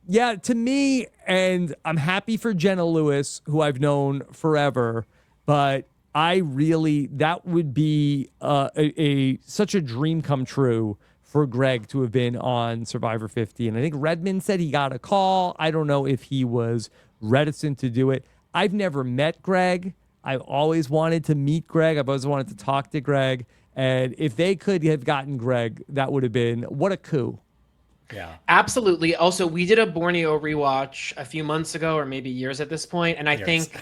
Yeah, to me, and I'm happy for Jenna Lewis, who I've known forever, but that would be such a dream come true for Greg to have been on Survivor 50. And I think Redmond said he got a call. I don't know if he was reticent to do it. I've never met Greg. I've always wanted to meet Greg. I've always wanted to talk to Greg. And if they could have gotten Greg, that would have been, what a coup. Yeah, absolutely. Also, we did a Borneo rewatch a few months ago, or maybe years at this point, and I think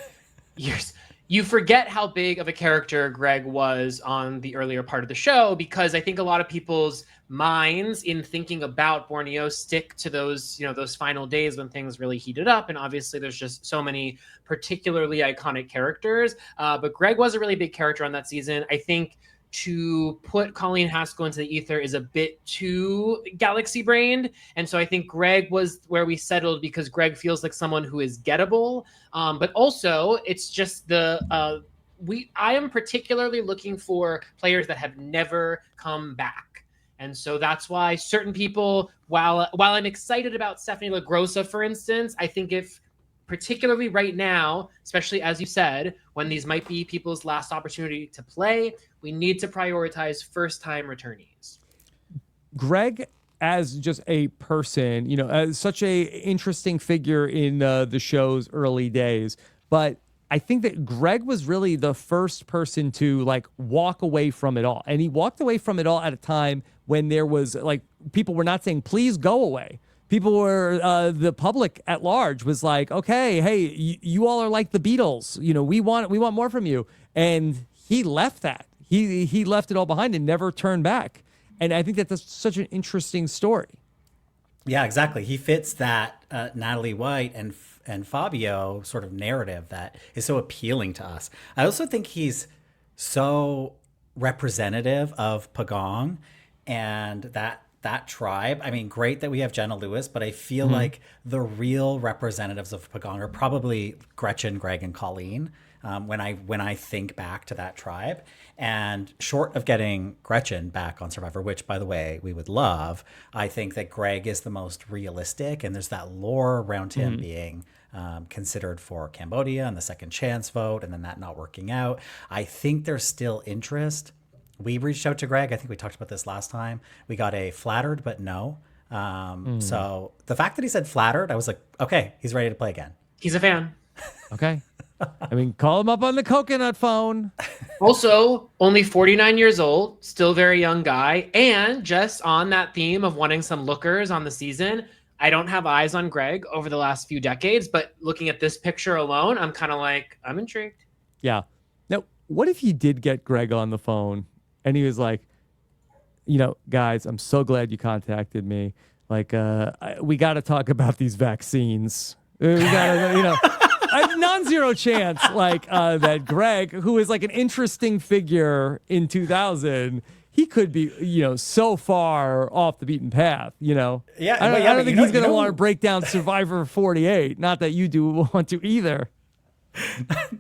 years. You forget how big of a character Greg was on the earlier part of the show, because I think a lot of people's minds in thinking about Borneo stick to those, those final days when things really heated up. And obviously there's just so many particularly iconic characters. But Greg was a really big character on that season. I think to put Colleen Haskell into the ether is a bit too galaxy brained. And so I think Greg was where we settled, because Greg feels like someone who is gettable. But also it's just I am particularly looking for players that have never come back. And so that's why certain people, while I'm excited about Stephanie LaGrossa, for instance, I think if particularly right now, especially as you said, when these might be people's last opportunity to play, we need to prioritize first-time returnees. Greg, as just a person, as such a interesting figure in the show's early days, but I think that Greg was really the first person to walk away from it all. And he walked away from it all at a time when there was people were not saying, please go away. People were, the public at large was like, okay, hey, you all are like the Beatles. We want more from you. And he left that. He left it all behind and never turned back. And I think that's such an interesting story. Yeah, exactly. He fits that Natalie White and Fabio sort of narrative that is so appealing to us. I also think he's so representative of Pagong and that tribe. I mean, great that we have Jenna Lewis, but I feel like the real representatives of Pagong are probably Gretchen, Greg, and Colleen. When I think back to that tribe, and short of getting Gretchen back on Survivor, which by the way we would love, I think that Greg is the most realistic, and there's that lore around him being considered for Cambodia and the second chance vote, and then that not working out. I think there's still interest. We reached out to Greg. I think we talked about this last time. We got a flattered but no. So the fact that he said flattered, I was like, okay, he's ready to play again. He's a fan. Okay. I mean, call him up on the coconut phone. Also, only 49 years old, still very young guy. And just on that theme of wanting some lookers on the season, I don't have eyes on Greg over the last few decades, but looking at this picture alone, I'm kind of like, I'm intrigued. Yeah. Now, what if you did get Greg on the phone and he was like, guys, I'm so glad you contacted me. We got to talk about these vaccines. We got to, non-zero chance that Greg, who is an interesting figure in 2000, he could be, so far off the beaten path, Yeah, I don't think he's going to want to break down Survivor 48. Not that you do want to either.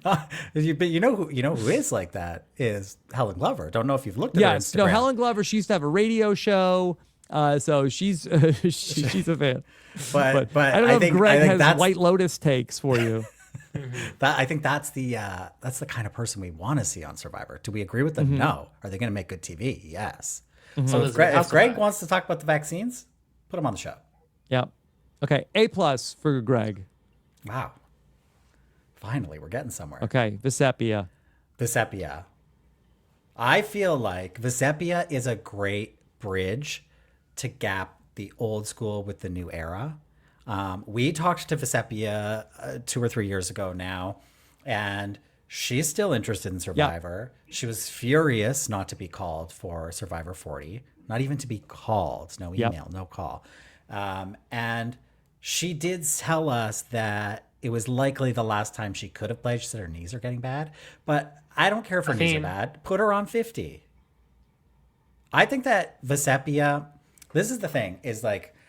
But you know who is like that is Helen Glover. Don't know if you've looked at her Instagram. No, Helen Glover. She used to have a radio show, so she's she's a fan. But I don't know if Greg has White Lotus takes for you. I think that's the kind of person we want to see on Survivor. Do we agree with them? No. Are they going to make good TV? Yes. So if Greg wants to talk about the vaccines, put him on the show. Yeah. Okay. A+ for Greg. Wow. Finally, we're getting somewhere. Okay. Vecepia. I feel like Vecepia is a great bridge to gap the old school with the new era. We talked to Vecepia 2 or 3 years ago now, and she's still interested in Survivor. Yeah. She was furious not to be called for Survivor 40, not even to be called. No email, no call. And she did tell us that it was likely the last time she could have played. She said her knees are getting bad, but I don't care if her knees are bad. Put her on 50. I think that Vecepia, this is the thing, is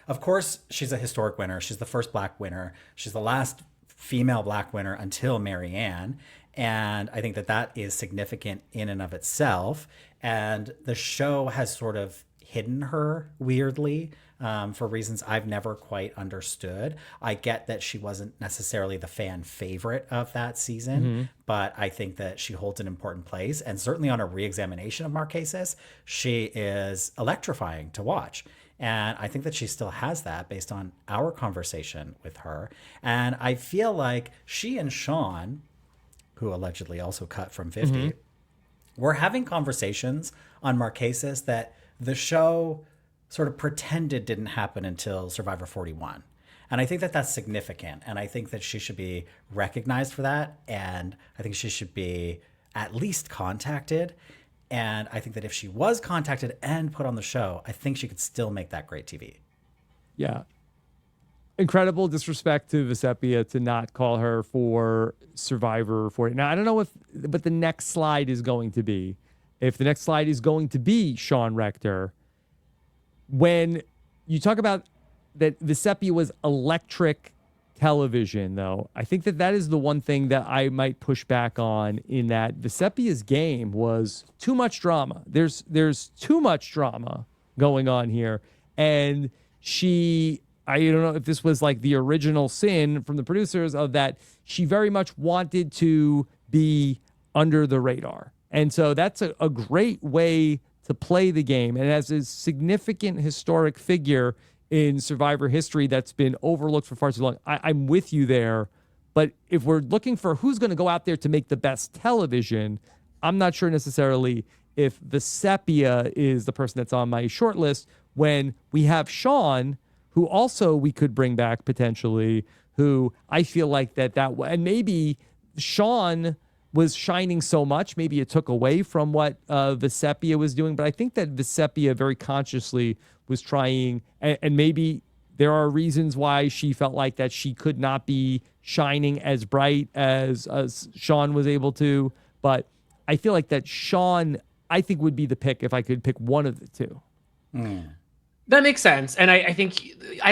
of course, she's a historic winner. She's the first Black winner. She's the last female Black winner until Marianne. And I think that is significant in and of itself. And the show has sort of hidden her weirdly for reasons I've never quite understood. I get that she wasn't necessarily the fan favorite of that season, but I think that she holds an important place. And certainly on a re-examination of Marquesas, she is electrifying to watch. And I think that she still has that based on our conversation with her. And I feel like she and Sean, who allegedly also cut from 50, were having conversations on Marquesas that the show sort of pretended didn't happen until Survivor 41. And I think that that's significant. And I think that she should be recognized for that. And I think she should be at least contacted. And I think that if she was contacted and put on the show, I think she could still make that great TV. Yeah. Incredible disrespect to Vecepia to not call her for Survivor 40. Now, I don't know but the next slide is going to be. If the next slide is going to be Sean Rector, when you talk about that Vecepia was electric television, though, I think that is the one thing that I might push back on, in that Vecepia's game was too much drama. There's too much drama going on here. And I don't know if this was like the original sin from the producers of that. She very much wanted to be under the radar. And so that's a great way to play the game. And as a significant historic figure in Survivor history that's been overlooked for far too long, I'm with you there. But if we're looking for who's going to go out there to make the best television, I'm not sure necessarily if Vecepia is the person that's on my short list, when we have Sean, who also we could bring back potentially, who I feel like and maybe Sean was shining so much, maybe it took away from what Vecepia was doing. But I think that Vecepia very consciously was trying, and maybe there are reasons why she felt like that she could not be shining as bright as Sean was able to. But I feel like that Sean, I think, would be the pick if I could pick one of the two. That makes sense. And I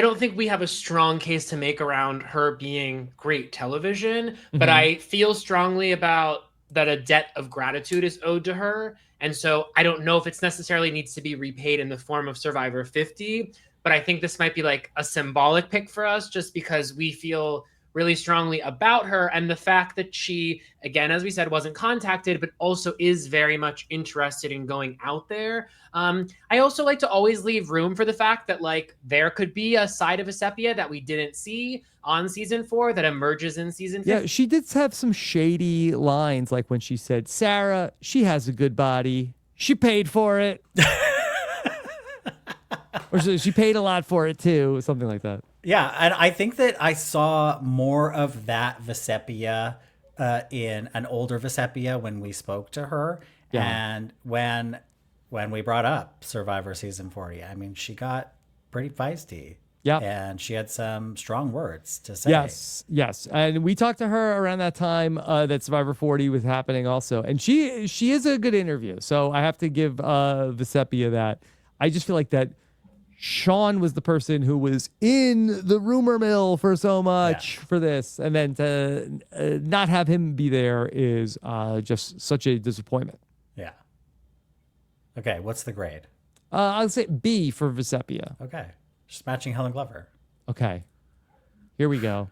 don't think we have a strong case to make around her being great television, but I feel strongly about that a debt of gratitude is owed to her. And so I don't know if it's necessarily needs to be repaid in the form of Survivor 50, but I think this might be like a symbolic pick for us, just because we feel really strongly about her, and the fact that she, again, as we said, wasn't contacted, but also is very much interested in going out there. I also like to always leave room for the fact that like there could be a side of Vecepia that we didn't see on season 4 that emerges in season 5. Yeah, she did have some shady lines, like when she said, "Sarah, she has a good body. She paid for it." Or she paid a lot for it too, something like that. Yeah, and I think that I saw more of that Vecepia in an older Vecepia when we spoke to her. Yeah. And when we brought up Survivor Season 40, I mean, she got pretty feisty. Yeah. And she had some strong words to say. Yes. And we talked to her around that time that Survivor 40 was happening also. And she is a good interview. So I have to give Vecepia that. I just feel like that Sean was the person who was in the rumor mill for so much for this. And then to not have him be there is just such a disappointment. Yeah. Okay, what's the grade? I'll say B for Vecepia. Okay. Just matching Helen Glover. Okay. Here we go.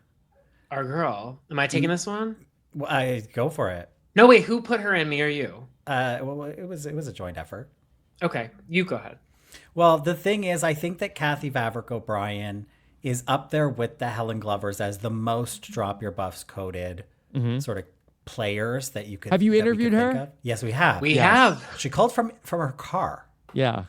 Our girl. Am I taking this one? Well, I go for it. No, wait, who put her in, me or you? Well, it was a joint effort. Okay, you go ahead. Well, the thing is, I think that Kathy Vavrick-O'Brien is up there with the Helen Glovers as the most drop your buffs coded sort of players that you could. Have you interviewed her? Yes, we have. We have. She called from her car. Yeah.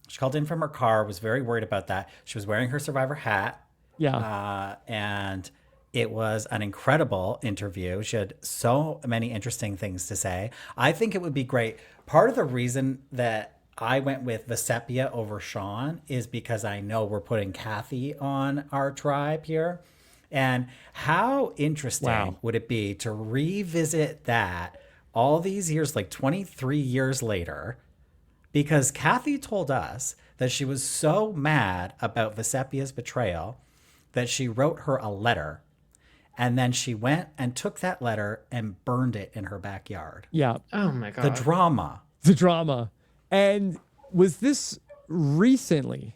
She called in from her car, was very worried about that. She was wearing her Survivor hat. Yeah. And it was an incredible interview. She had so many interesting things to say. I think it would be great. Part of the reason that I went with Vecepia over Sean is because I know we're putting Kathy on our tribe here. And how interesting would it be to revisit that all these years, like 23 years later, because Kathy told us that she was so mad about Vecepia's betrayal that she wrote her a letter. And then she went and took that letter and burned it in her backyard. Yeah. Oh, my God. The drama. And was this recently?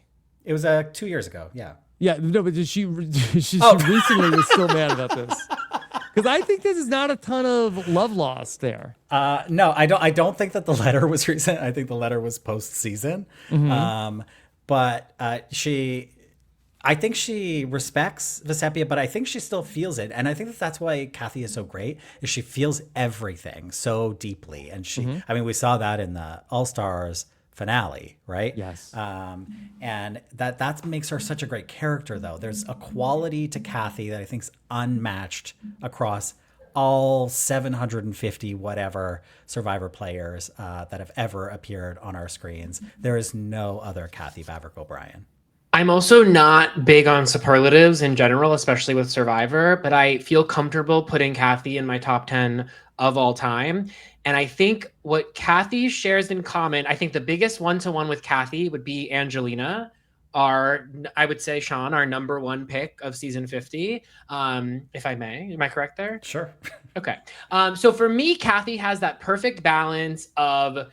It was 2 years ago. Yeah. Yeah, no, but she recently was still mad about this. Because I think this is not a ton of love lost there. No, I don't think that the letter was recent. I think the letter was post-season. But I think she respects Vecepia, but I think she still feels it. And I think that's why Kathy is so great, is she feels everything so deeply. And I mean, we saw that in the All-Stars finale, right? Yes. And that makes her such a great character, though. There's a quality to Kathy that I think is unmatched across all 750 whatever Survivor players that have ever appeared on our screens. There is no other Kathy Vavrick-O'Brien. I'm also not big on superlatives in general, especially with Survivor, but I feel comfortable putting Kathy in my top 10 of all time. And I think what Kathy shares in common, I think the biggest one-to-one with Kathy would be Angelina, I would say, Sean, our number one pick of season 50, if I may. Am I correct there? Sure. Okay. So for me, Kathy has that perfect balance of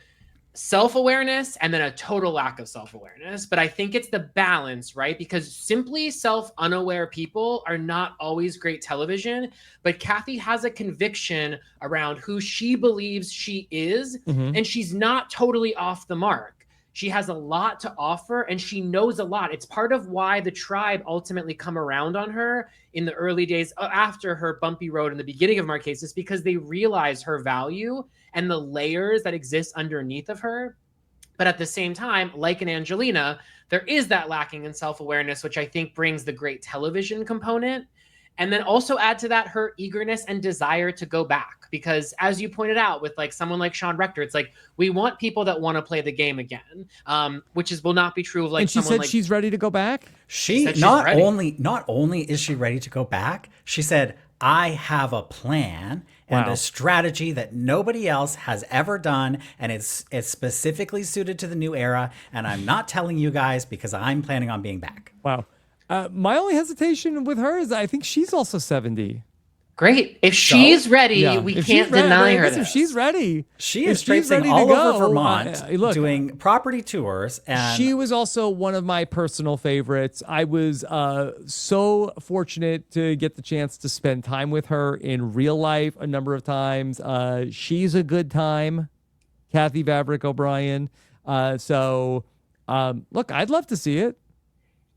self-awareness and then a total lack of self-awareness. But I think it's the balance, right? Because simply self-unaware people are not always great television. But Kathy has a conviction around who she believes she is, and she's not totally off the mark. She has a lot to offer and she knows a lot. It's part of why the tribe ultimately come around on her in the early days after her bumpy road in the beginning of Marquesas, because they realize her value and the layers that exist underneath of her. But at the same time, like in Angelina, there is that lacking in self-awareness, which I think brings the great television component. And then also add to that her eagerness and desire to go back. Because as you pointed out with like someone like Sean Rector, it's like we want people that want to play the game again, which will not be true of like. And she said she's ready to go back. She not only is she ready to go back, she said, I have a plan and a strategy that nobody else has ever done, and it's specifically suited to the new era. And I'm not telling you guys because I'm planning on being back. Wow. My only hesitation with her is I think she's also 70. Great. If she's ready, we can't deny her this. If she's ready. She is traipsing all over Vermont doing property tours. And she was also one of my personal favorites. I was so fortunate to get the chance to spend time with her in real life a number of times. She's a good time, Kathy Vavrick-O'Brien. So, look, I'd love to see it.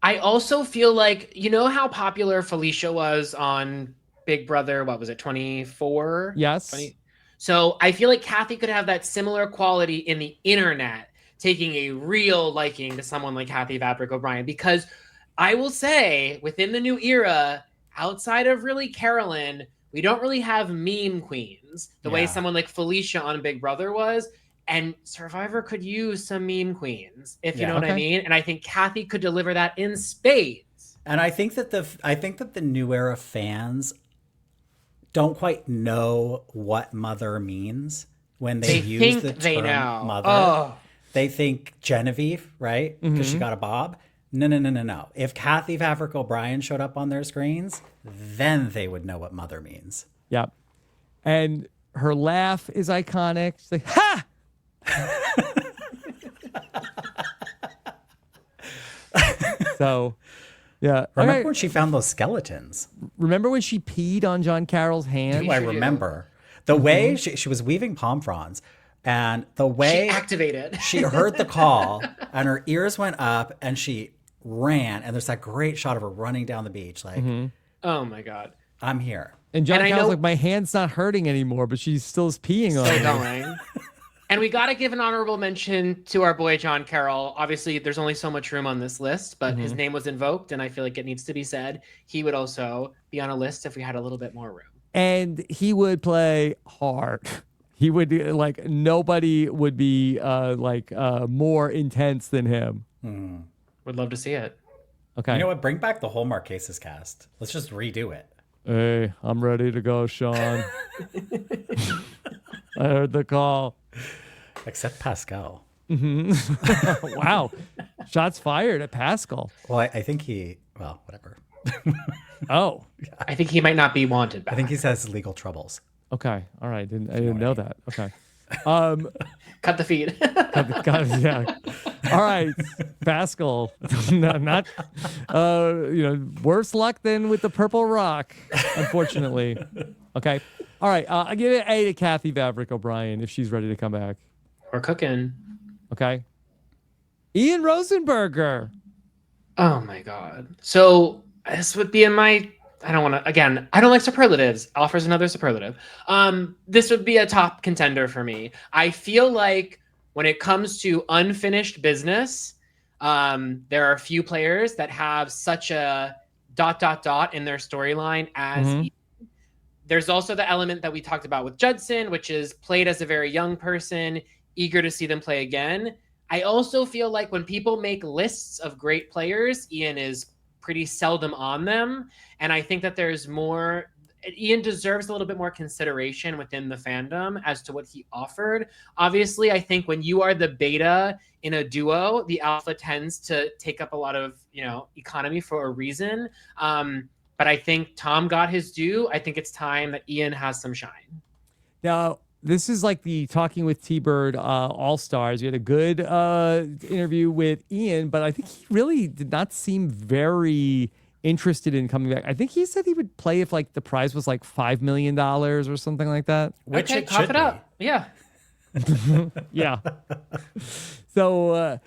I also feel like, you know how popular Felicia was on Big Brother, what was it, 24? Yes. 20? So I feel like Kathy could have that similar quality in the internet, taking a real liking to someone like Kathy Vavrick-O'Brien. Because I will say, within the new era, outside of really Carolyn, we don't really have meme queens the way someone like Felicia on Big Brother was. And Survivor could use some meme queens, if you know what I mean. And I think Kathy could deliver that in spades. And I think that the new era fans don't quite know what mother means when they use the term mother. Oh. They think Genevieve, right? Because she got a bob. No. If Kathy Vavrick-O'Brien showed up on their screens, then they would know what mother means. Yep. And her laugh is iconic. She's like, ha! So, yeah. Remember when she found those skeletons? Remember when she peed on John Carroll's hand? Do I remember? The way she was weaving palm fronds, and the way she activated. She heard the call, and her ears went up, and she ran. And there's that great shot of her running down the beach, like, oh my God, I'm here. And John Carroll's like, my hand's not hurting anymore, but she's still peeing on it. Going. And we got to give an honorable mention to our boy, John Carroll. Obviously, there's only so much room on this list, but his name was invoked, and I feel like it needs to be said. He would also be on a list if we had a little bit more room. And he would play hard. He would, like, nobody would be, more intense than him. Would love to see it. Okay. You know what? Bring back the whole Marquesas cast. Let's just redo it. Hey, I'm ready to go, Sean. I heard the call. Except Pascal. Wow. Shots fired at Pascal. Well, I think whatever. Oh. I think he might not be wanted back. I think he has legal troubles. Okay. All right. I didn't know that. Okay. Cut the feed. Yeah. All right, Pascal. Not worse luck than with the purple rock, unfortunately. Okay. All right. I give it A to Kathy Vavrick-O'Brien if she's ready to come back. We're cooking. Okay. Ian Rosenberger. Oh my God. So this would be in my. I don't like superlatives. Offers another superlative. This would be a top contender for me. I feel like when it comes to unfinished business, there are a few players that have such a ... in their storyline as Ian. There's also the element that we talked about with Judson, which is played as a very young person, eager to see them play again. I also feel like when people make lists of great players, Ian is pretty seldom on them. And I think that there's more... Ian deserves a little bit more consideration within the fandom as to what he offered. Obviously, I think when you are the beta in a duo, the alpha tends to take up a lot of, economy for a reason. But I think Tom got his due. I think it's time that Ian has some shine. Now, this is like the Talking with T-Bird All-Stars. We had a good interview with Ian, but I think he really did not seem very interested in coming back. I think he said he would play if like the prize was like $5 million or something like that. Which okay, it cough should it be. up. Yeah. Yeah. So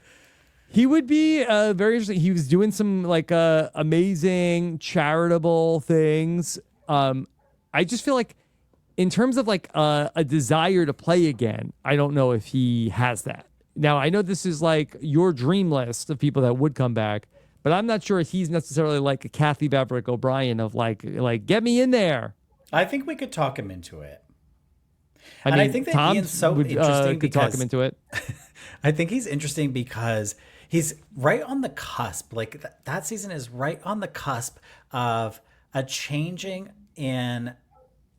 he would be very interesting. He was doing some like amazing charitable things. I just feel like in terms of like a desire to play again, I don't know if he has that. Now, I know this is like your dream list of people that would come back, but I'm not sure he's necessarily like a Kathy Vavrick-O'Brien of like get me in there. I think we could talk him into it. I think that Tom Ian's so would, interesting could talk him into it. I think he's interesting because he's right on the cusp. Like that season is right on the cusp of a changing in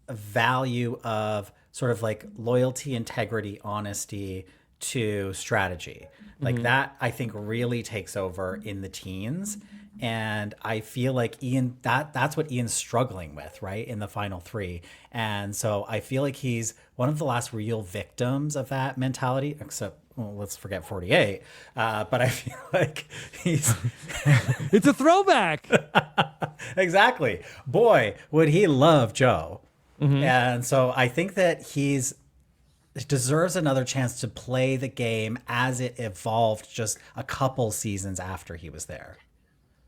value of sort of like loyalty, integrity, honesty to strategy. Like that, I think really takes over in the teens. And I feel like Ian, that's what Ian's struggling with, right? In the final three. And so I feel like he's one of the last real victims of that mentality, except, well, let's forget 48. But I feel like he's... It's a throwback. Exactly. Boy, would he love Joe. And so I think that he deserves another chance to play the game as it evolved just a couple seasons after he was there.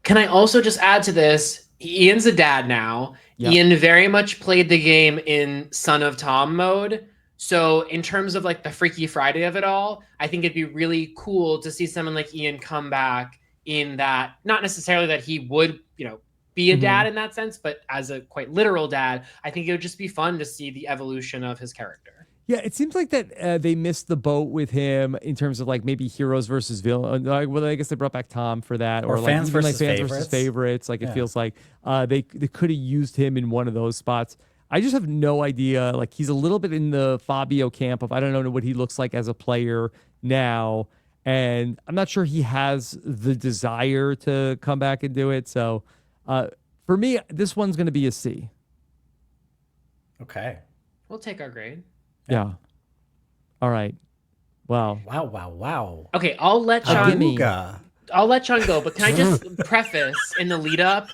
Can I also just add to this? Ian's a dad now. Yep. Ian very much played the game in Son of Tom mode. So in terms of like the Freaky Friday of it all, I think it'd be really cool to see someone like Ian come back in that, not necessarily that he would, be a dad in that sense, but as a quite literal dad, I think it would just be fun to see the evolution of his character. Yeah, it seems like that they missed the boat with him in terms of like maybe heroes versus villains. Well, I guess they brought back Tom for that, or like fans even versus like fans favorites. versus favorites. Like it feels like they could have used him in one of those spots. I just have no idea. Like he's a little bit in the Fabio camp of I don't know what he looks like as a player now, and I'm not sure he has the desire to come back and do it. So for me, this one's going to be a C. Okay, we'll take our grade. Yeah. All right. Wow. Wow. Okay, I'll let Sean go, but can I just preface in the lead up?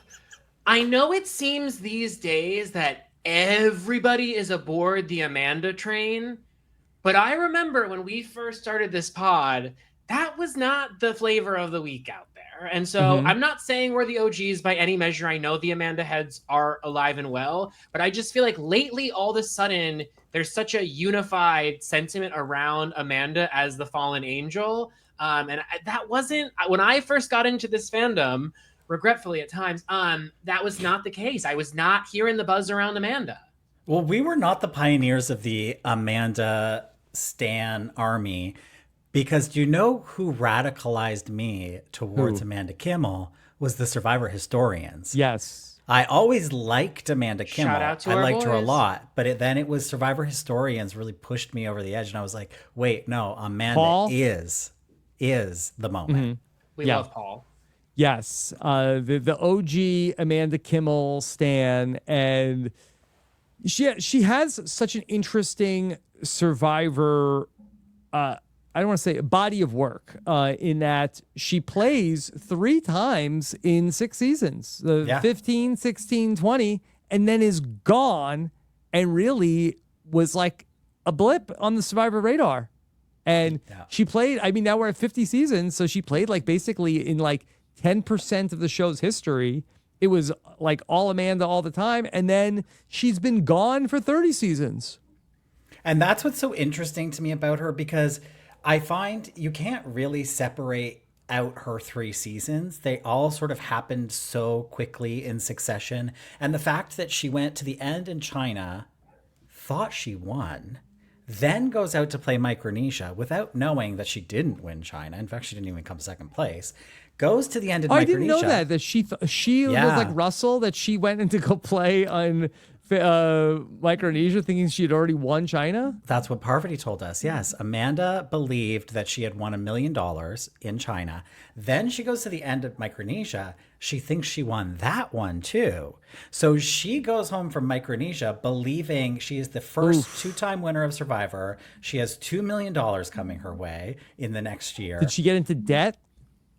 I know it seems these days that everybody is aboard the Amanda train, but I remember when we first started this pod, that was not the flavor of the week out there. And so I'm not saying we're the OGs by any measure. I know the Amanda heads are alive and well, but I just feel like lately, all of a sudden, there's such a unified sentiment around Amanda as the fallen angel. And that wasn't, when I first got into this fandom, regretfully at times, that was not the case. I was not hearing the buzz around Amanda. Well, we were not the pioneers of the Amanda Stan army, because do you know who radicalized me towards Amanda Kimmel was the Survivor historians. Yes. I always liked Amanda Kimmel. Shout out to I our liked her a boys. lot, but then it was Survivor historians really pushed me over the edge, and I was like, wait, no, Amanda is the moment. We love Paul. Yes, the OG Amanda Kimmel stan, and she has such an interesting Survivor I don't want to say a body of work in that she plays 3 times in 6 seasons, 15, 16, 20, and then is gone and really was like a blip on the Survivor radar. And she played, I mean, now we're at 50 seasons, so she played like basically in like 10% of the show's history. It was like all Amanda all the time, and then she's been gone for 30 seasons. And that's what's so interesting to me about her, because I find you can't really separate out her 3 seasons. They all sort of happened so quickly in succession. And the fact that she went to the end in China, thought she won, then goes out to play Micronesia without knowing that she didn't win China. In fact, she didn't even come second place. Goes to the end in Micronesia. I didn't know that she was like Russell, that she went in to go play on Micronesia thinking she had already won China. That's what Parvati told us. Yes. Amanda believed that she had won $1 million in China. Then she goes to the end of Micronesia. She thinks she won that one too. So she goes home from Micronesia believing she is the first 2-time winner of Survivor. She has $2 million coming her way in the next year. Did she get into debt?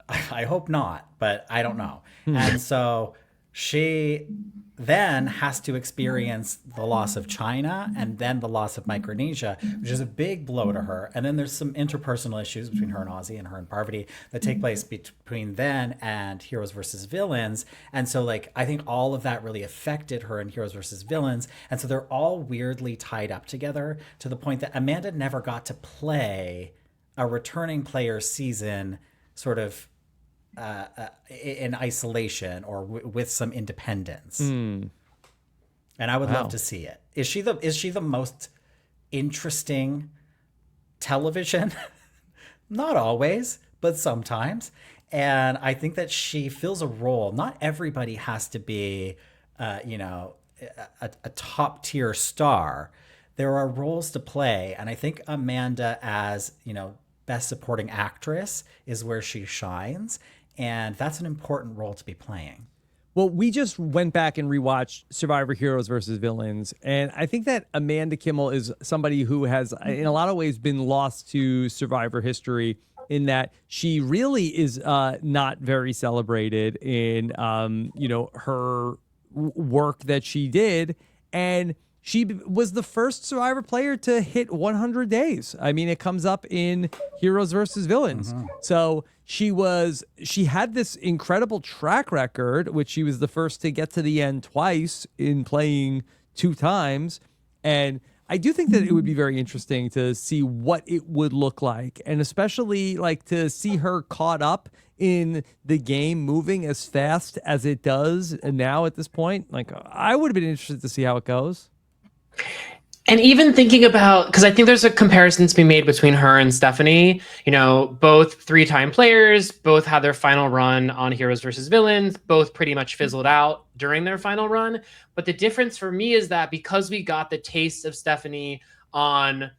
I hope not, but I don't know. And so she then has to experience the loss of China and then the loss of Micronesia, which is a big blow to her. And then there's some interpersonal issues between her and Ozzy and her and Parvati that take place between then and Heroes versus Villains. And so like, I think all of that really affected her in Heroes versus Villains. And so they're all weirdly tied up together to the point that Amanda never got to play a returning player season sort of in isolation or with some independence. And I would love to see it. Is she the most interesting television? Not always, but sometimes. And I think that she fills a role. Not everybody has to be a top tier star. There are roles to play, and I think Amanda as best supporting actress is where she shines. And that's an important role to be playing. Well, we just went back and rewatched Survivor Heroes versus Villains. And I think that Amanda Kimmel is somebody who has, in a lot of ways, been lost to Survivor history in that she really is not very celebrated in, her work that she did. And she was the first Survivor player to hit 100 days. I mean, it comes up in Heroes versus Villains. So she had this incredible track record, which she was the first to get to the end twice in playing 2 times. And I do think that it would be very interesting to see what it would look like. And especially like to see her caught up in the game moving as fast as it does now at this point. Like I would have been interested to see how it goes. And even thinking about, because I think there's a comparison to be made between her and Stephanie, both 3-time players, both had their final run on Heroes versus Villains, both pretty much fizzled out during their final run. But the difference for me is that because we got the taste of Stephanie on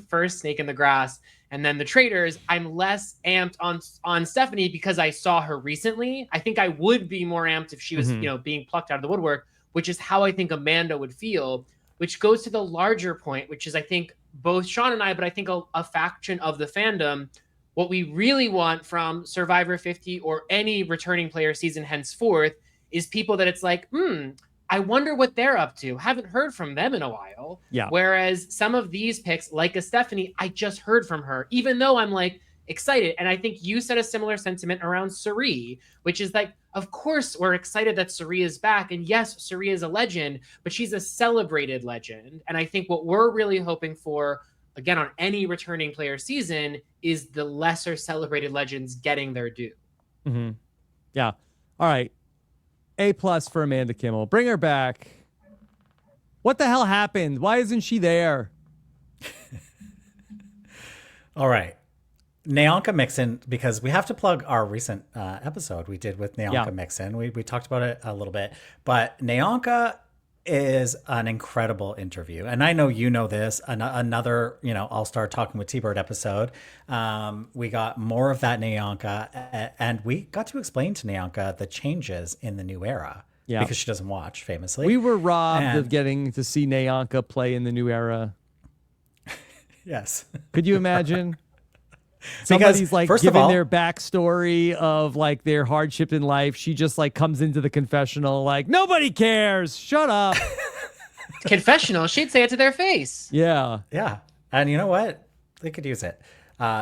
first Snake in the Grass and then the Traitors, I'm less amped on Stephanie because I saw her recently. I think I would be more amped if she was, being plucked out of the woodwork, which is how I think Amanda would feel. Which goes to the larger point, which is, I think, both Sean and I, but I think a faction of the fandom, what we really want from Survivor 50 or any returning player season henceforth is people that it's like, I wonder what they're up to. Haven't heard from them in a while. Yeah. Whereas some of these picks, like a Stephanie, I just heard from her, even though I'm like excited. And I think you said a similar sentiment around Cirie, which is like, of course, we're excited that Cirie is back. And yes, Cirie is a legend, but she's a celebrated legend. And I think what we're really hoping for, again, on any returning player season, is the lesser celebrated legends getting their due. Yeah. All right. A+ for Amanda Kimmel. Bring her back. What the hell happened? Why isn't she there? All right. Naonka Mixon, because we have to plug our recent episode we did with Naonka Mixon. We talked about it a little bit, but Naonka is an incredible interview. And I know you know this, another, All-Star Talking with T-Bird episode. We got more of that Naonka, and we got to explain to Naonka the changes in the new era. Yeah. Because she doesn't watch, famously. We were robbed of getting to see Naonka play in the new era. Yes. Could you imagine? somebody's like first of giving all, their backstory of like their hardship in life. She just like comes into the confessional like, nobody cares. Shut up. Confessional. She'd say it to their face. Yeah. yeah. And you know what? They could use it.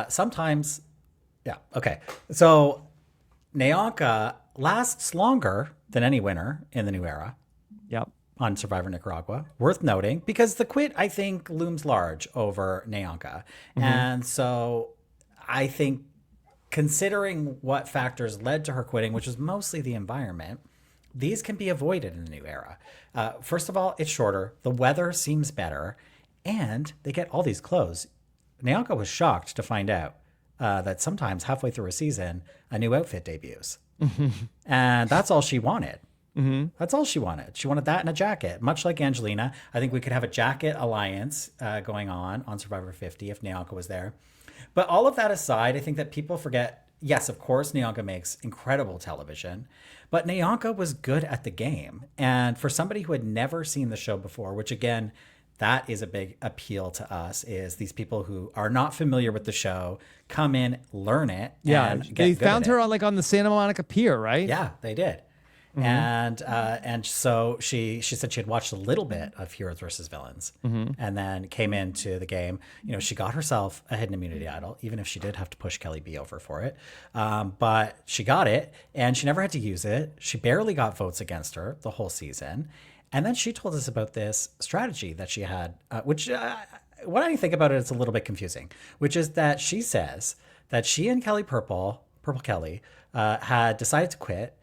Sometimes, yeah. Okay. So Naonka lasts longer than any winner in the new era Yep. on Survivor Nicaragua. Worth noting, because the quit, I think, looms large over Naonka. And so I think considering what factors led to her quitting, which was mostly the environment, these can be avoided in the new era. First of all, it's shorter. The weather seems better. And they get all these clothes. Naonka was shocked to find out that sometimes halfway through a season, a new outfit debuts. And that's all she wanted. That's all she wanted. She wanted that and a jacket. Much like Angelina, I think we could have a jacket alliance going on Survivor 50 if Naonka was there. But all of that aside, I think that people forget, yes, of course, Naonka makes incredible television, but Naonka was good at the game. And for somebody who had never seen the show before, which again, that is a big appeal to us, is these people who are not familiar with the show come in, learn it. Yeah. And They get good found at her it. on like on the Santa Monica Pier, right? Yeah, they did. And so she said she had watched a little bit of Heroes versus Villains and then came into the game. You know, she got herself a hidden immunity idol, even if she did have to push Kellee B over for it. But she got it and she never had to use it. She barely got votes against her the whole season. And then she told us about this strategy that she had, which when I think about it, it's a little bit confusing, which is that she says that she and Purple Kellee, had decided to quit.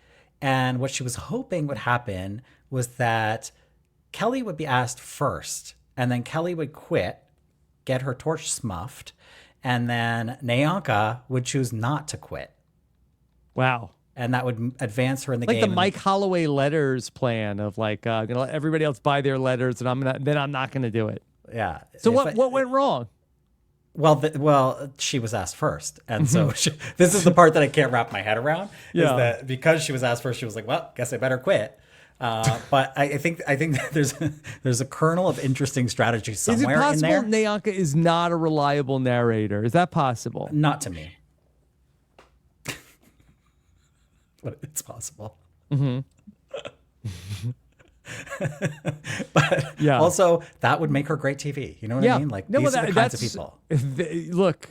And what she was hoping would happen was that Kellee would be asked first, and then Kellee would quit, get her torch smuffed, and then Naonka would choose not to quit. Wow. And that would advance her in the Like game. the Mike Holloway letters plan of like, gonna let everybody else buy their letters and I'm not gonna do it. Yeah. So what went wrong? Well, she was asked first, and so this is the part that I can't wrap my head around. Yeah. Is that because she was asked first, she was like, "Well, guess I better quit." But I think that there's a kernel of interesting strategy somewhere Is it in there. possible Naonka is not a reliable narrator? Is that possible? Not to me, but it's possible. But Yeah. also that would make her great TV. You know what I mean? Like these are the kinds of people. Look,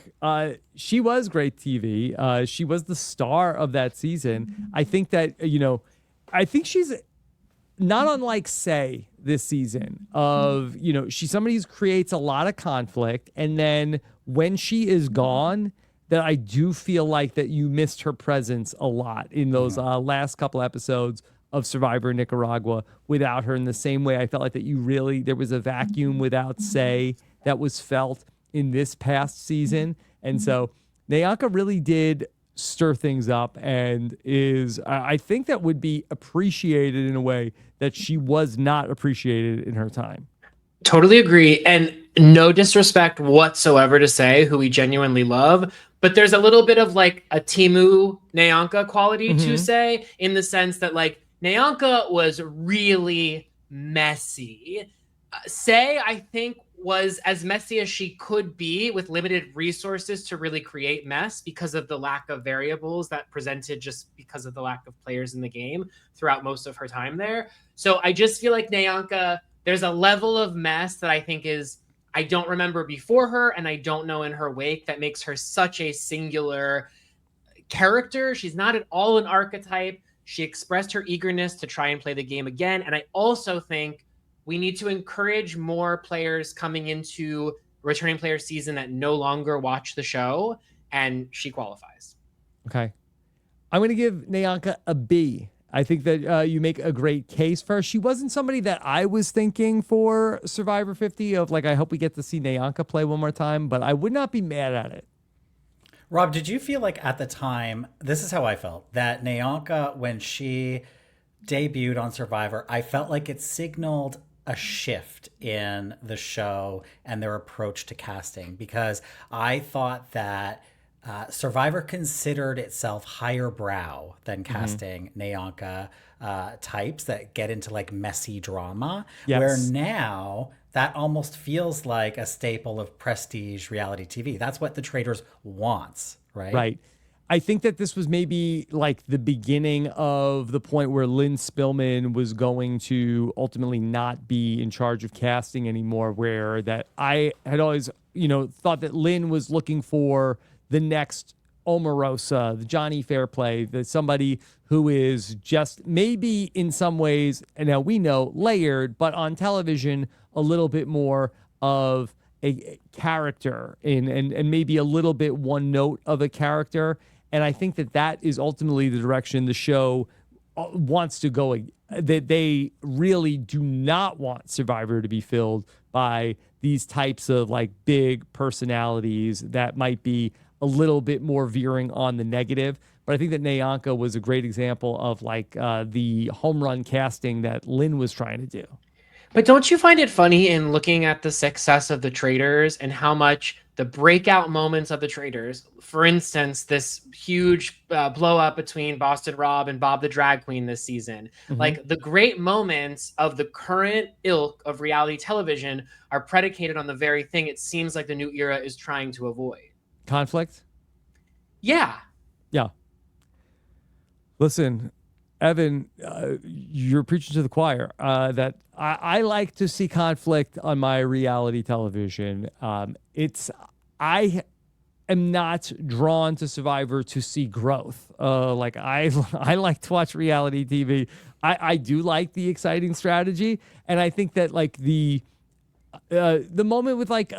she was great TV. She was the star of that season. I think that, I think she's not unlike Say this season of, she's somebody who creates a lot of conflict. And then when she is gone, that I do feel like that you missed her presence a lot in those last couple episodes of Survivor Nicaragua without her, in the same way I felt like that there was a vacuum without Say that was felt in this past season. And so Naonka really did stir things up and I think that would be appreciated in a way that she was not appreciated in her time. Totally agree. And no disrespect whatsoever to Say, who we genuinely love, but there's a little bit of like a Timu Naonka quality to Say, in the sense that like Naonka was really messy. Say, I think, was as messy as she could be with limited resources to really create mess because of the lack of variables that presented just because of the lack of players in the game throughout most of her time there. So I just feel like Naonka, there's a level of mess that I think I don't remember before her and I don't know in her wake that makes her such a singular character. She's not at all an archetype. She expressed her eagerness to try and play the game again. And I also think we need to encourage more players coming into returning player season that no longer watch the show, and she qualifies. Okay. I'm going to give Naonka a B. I think that you make a great case for her. She wasn't somebody that I was thinking for Survivor 50 of like, I hope we get to see Naonka play one more time, but I would not be mad at it. Rob, did you feel like at the time, this is how I felt, that Naonka, when she debuted on Survivor, I felt like it signaled a shift in the show and their approach to casting, because I thought that Survivor considered itself higher brow than casting Naonka types that get into like messy drama, Yes. where now that almost feels like a staple of prestige reality TV. That's what the Traitors wants, right? Right. I think that this was maybe like the beginning of the point where Lynn Spillman was going to ultimately not be in charge of casting anymore, where that I had always, thought that Lynn was looking for the next Omarosa, the Johnny Fairplay, somebody who is just maybe in some ways, and now we know, layered, but on television, a little bit more of a character and maybe a little bit one note of a character. And I think that is ultimately the direction the show wants to go. That they really do not want Survivor to be filled by these types of like big personalities that might be a little bit more veering on the negative. But I think that Naonka was a great example of like the home run casting that Lynn was trying to do. But don't you find it funny in looking at the success of the Traitors and how much the breakout moments of the Traitors, for instance, this huge blow up between Boston Rob and Bob the Drag Queen this season, like the great moments of the current ilk of reality television are predicated on the very thing it seems like the new era is trying to avoid. Conflict? Yeah. Yeah. Listen, Evan, you're preaching to the choir that I like to see conflict on my reality television. I am not drawn to Survivor to see growth. Like I like to watch reality TV. I do like the exciting strategy, and I think that like the moment with like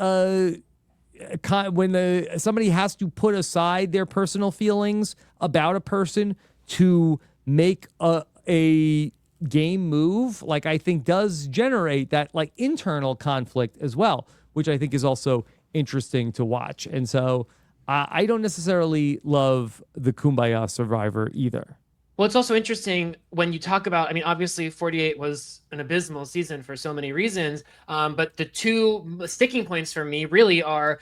when somebody has to put aside their personal feelings about a person to make a game move, like I think does generate that like internal conflict as well, which I think is also interesting to watch. And so I don't necessarily love the Kumbaya Survivor either. Well, it's also interesting when you talk about, I mean, obviously 48 was an abysmal season for so many reasons, but the two sticking points for me really are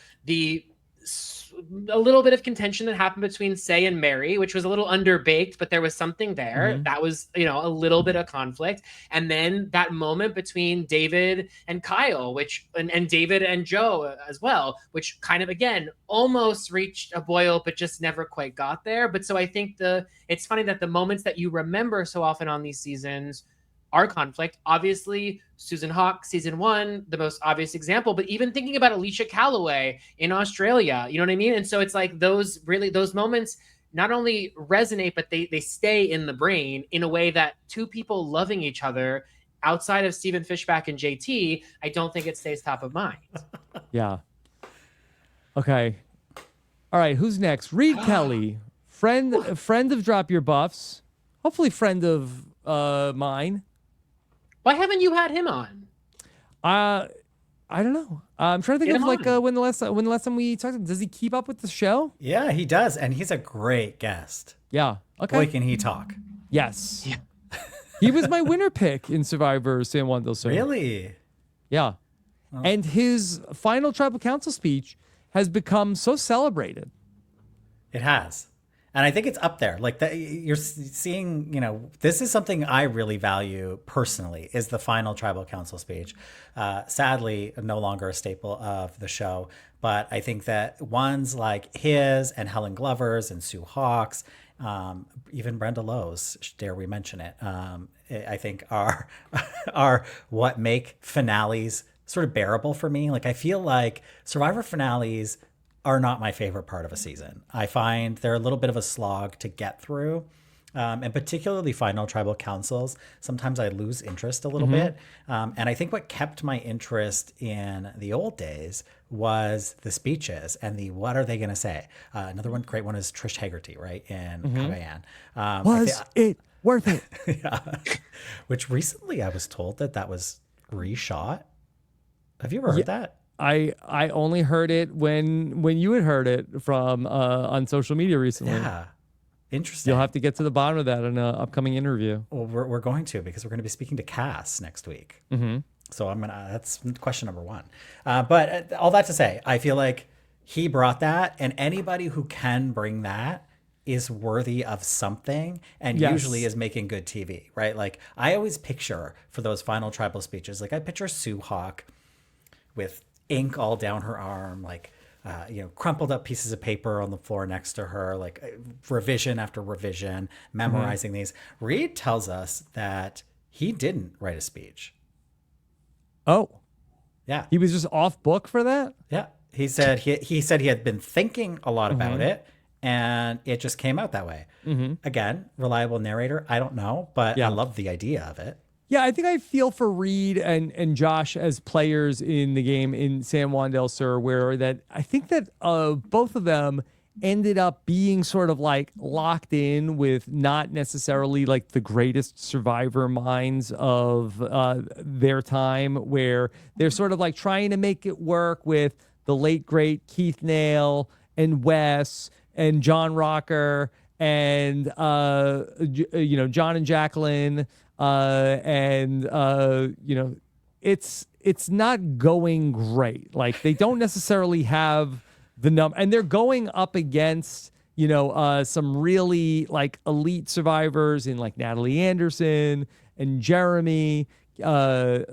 a little bit of contention that happened between Say and Mary, which was a little underbaked, but there was something there. That was, a little bit of conflict. And then that moment between David and Kyle, and David and Joe as well, which kind of, again, almost reached a boil, but just never quite got there. But so I think it's funny that the moments that you remember so often on these seasons are conflict. Obviously, Susan Hawk, season 1, the most obvious example, but even thinking about Alicia Calloway in Australia, you know what I mean? And so it's like those moments not only resonate, but they stay in the brain in a way that two people loving each other outside of Stephen Fishback and JT, I don't think it stays top of mind. Yeah. Okay. All right. Who's next? Reed Kelly, friend of Drop Your Buffs, hopefully friend of mine. Why haven't you had him on? I don't know. I'm trying to think of like when the last time we talked to him. Does he keep up with the show? Yeah, he does, and he's a great guest. Yeah. Okay. Boy, can he talk. Yes. Yeah. He was my winner pick in Survivor San Juan del Sur. Really? Yeah. Oh. And his final tribal council speech has become so celebrated. It has. And I think it's up there. Like you're seeing, this is something I really value personally, is the final tribal council speech. Sadly, no longer a staple of the show. But I think that ones like his and Helen Glover's and Sue Hawk's, even Brenda Lowe's, dare we mention it, I think are what make finales sort of bearable for me. Like I feel like Survivor finales are not my favorite part of a season. I find they're a little bit of a slog to get through. And particularly final tribal councils, sometimes I lose interest a little bit. And I think what kept my interest in the old days was the speeches and the what are they going to say. Another great one is Trish Haggerty, right, in Cagayan. Was it worth it? Yeah. Which recently I was told that was reshot. Have you ever heard that? I only heard it when you had heard it from on social media recently. Yeah. Interesting. You'll have to get to the bottom of that in an upcoming interview. Well, we're going to, because we're going to be speaking to Katz next week. So that's question number 1. But all that to say, I feel like he brought that, and anybody who can bring that is worthy of something and usually is making good TV, right? Like I always picture for those final tribal speeches, like I picture Sue Hawk with ink all down her arm, like, crumpled up pieces of paper on the floor next to her, like revision after revision, memorizing these. Reed tells us that he didn't write a speech. Oh, yeah. He was just off book for that? Yeah. He said he said he had been thinking a lot about it and it just came out that way. Again, reliable narrator, I don't know, but I love the idea of it. Yeah, I think I feel for Reed and Josh as players in the game in San Juan del Sur, where that I think that both of them ended up being sort of like locked in with not necessarily like the greatest survivor minds of their time, where they're sort of like trying to make it work with the late great Keith Nail and Wes and John Rocker and John and Jacqueline. It's not going great. Like they don't necessarily have the number, and they're going up against some really like elite survivors in like Natalie Anderson and Jeremy. I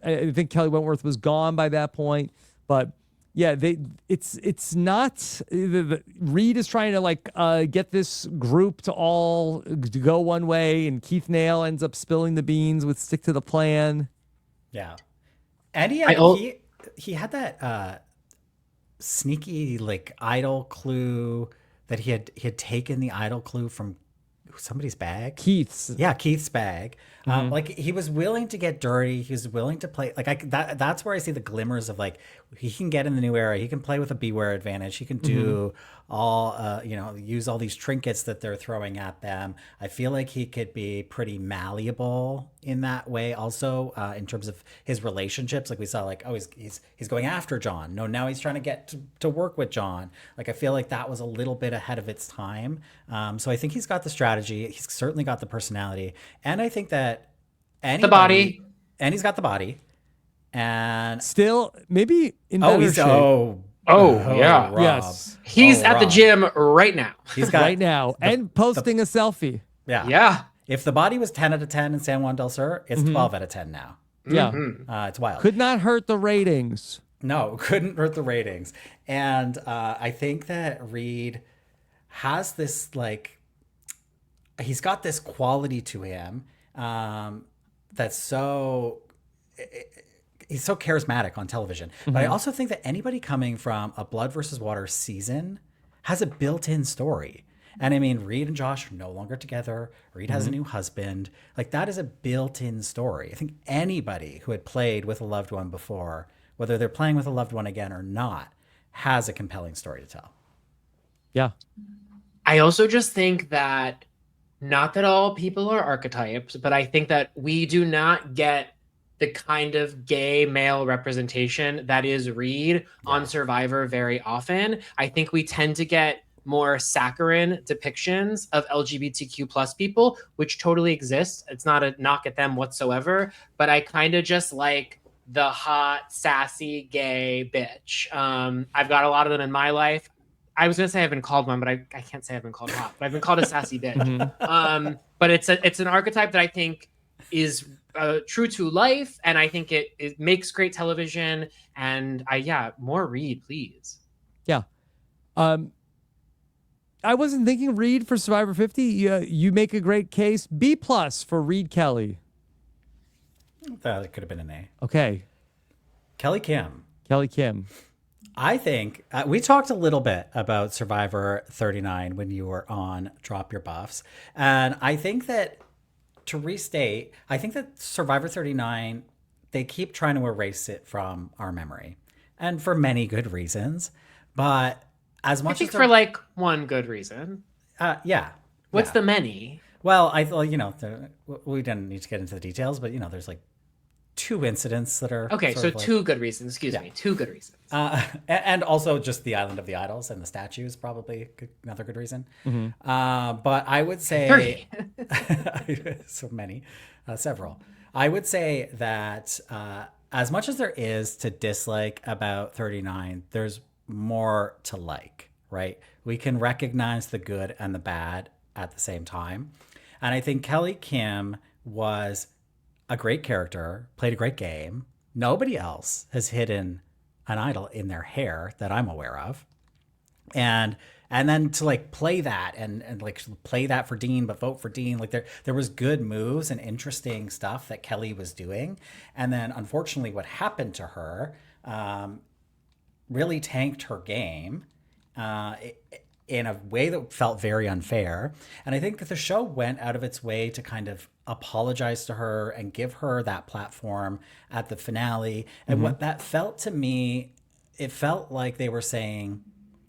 think Kelly Wentworth was gone by that point, but yeah, it's not. Reed is trying to like get this group to all to go one way, and Keith Nail ends up spilling the beans with stick to the plan. Yeah, and he had that sneaky like idol clue that he had taken the idol clue from somebody's bag. Keith's bag. Like he was willing to get dirty. He was willing to play. Like that's where I see the glimmers of like he can get in the new era. He can play with a beware advantage. He can do all use all these trinkets that they're throwing at them. I feel like he could be pretty malleable in that way. Also, in terms of his relationships, like we saw, like he's going after John. No, now he's trying to get to work with John. Like I feel like that was a little bit ahead of its time. So I think he's got the strategy. He's certainly got the personality, and I think that the body, and he's got the body, and still maybe in better shape. Yeah. Rob. Yes. He's at the gym right now. He's got right now and posting a selfie. Yeah. If the body was 10 out of 10 in San Juan del Sur, it's 12 out of 10 now. Yeah. It's wild. Could not hurt the ratings. No, couldn't hurt the ratings. And I think that Reed has this, like, he's got this quality to him that's so... He's so charismatic on television. But I also think that anybody coming from a Blood versus Water season has a built-in story. And I mean, Reed and Josh are no longer together. Reed has a new husband. Like, that is a built-in story. I think anybody who had played with a loved one before, whether they're playing with a loved one again or not, has a compelling story to tell. Yeah. I also just think that, not that all people are archetypes, but I think that we do not get the kind of gay male representation that is Reed on Survivor very often. I think we tend to get more saccharine depictions of LGBTQ plus people, which totally exists. It's not a knock at them whatsoever, but I kind of just like the hot, sassy, gay bitch. I've got a lot of them in my life. I was gonna say I've been called one, but I can't say I've been called hot, but I've been called a sassy bitch. But it's an archetype that I think is true to life, and I think it makes great television. And more Reed, please. Yeah. I wasn't thinking Reed for Survivor 50. You make a great case. B+ for Reed Kelly. That could have been an A. Okay. Kellee Kim. Kellee Kim. I think we talked a little bit about Survivor 39 when you were on Drop Your Buffs. And I think that, to restate, I think that Survivor 39, they keep trying to erase it from our memory. And for many good reasons. But as much as... for like one good reason. Yeah. What's the many? Well, we didn't need to get into the details, but, there's like 2 incidents that are... Okay, so 2 good reasons. Excuse me. 2 good reasons. And also just the Island of the Idols and the statues, probably another good reason. But I would say... 30. So many. Several. I would say that as much as there is to dislike about 39, there's more to like right? We can recognize the good and the bad at the same time. And I think Kellee Kim was a great character, played a great game. Nobody else has hidden an idol in their hair that I'm aware of. And then to like play that and like play that for Dean, but vote for Dean. Like there was good moves and interesting stuff that Kellee was doing. And then unfortunately what happened to her really tanked her game in a way that felt very unfair. And I think that the show went out of its way to kind of apologize to her and give her that platform at the finale. And what that felt to me, it felt like they were saying,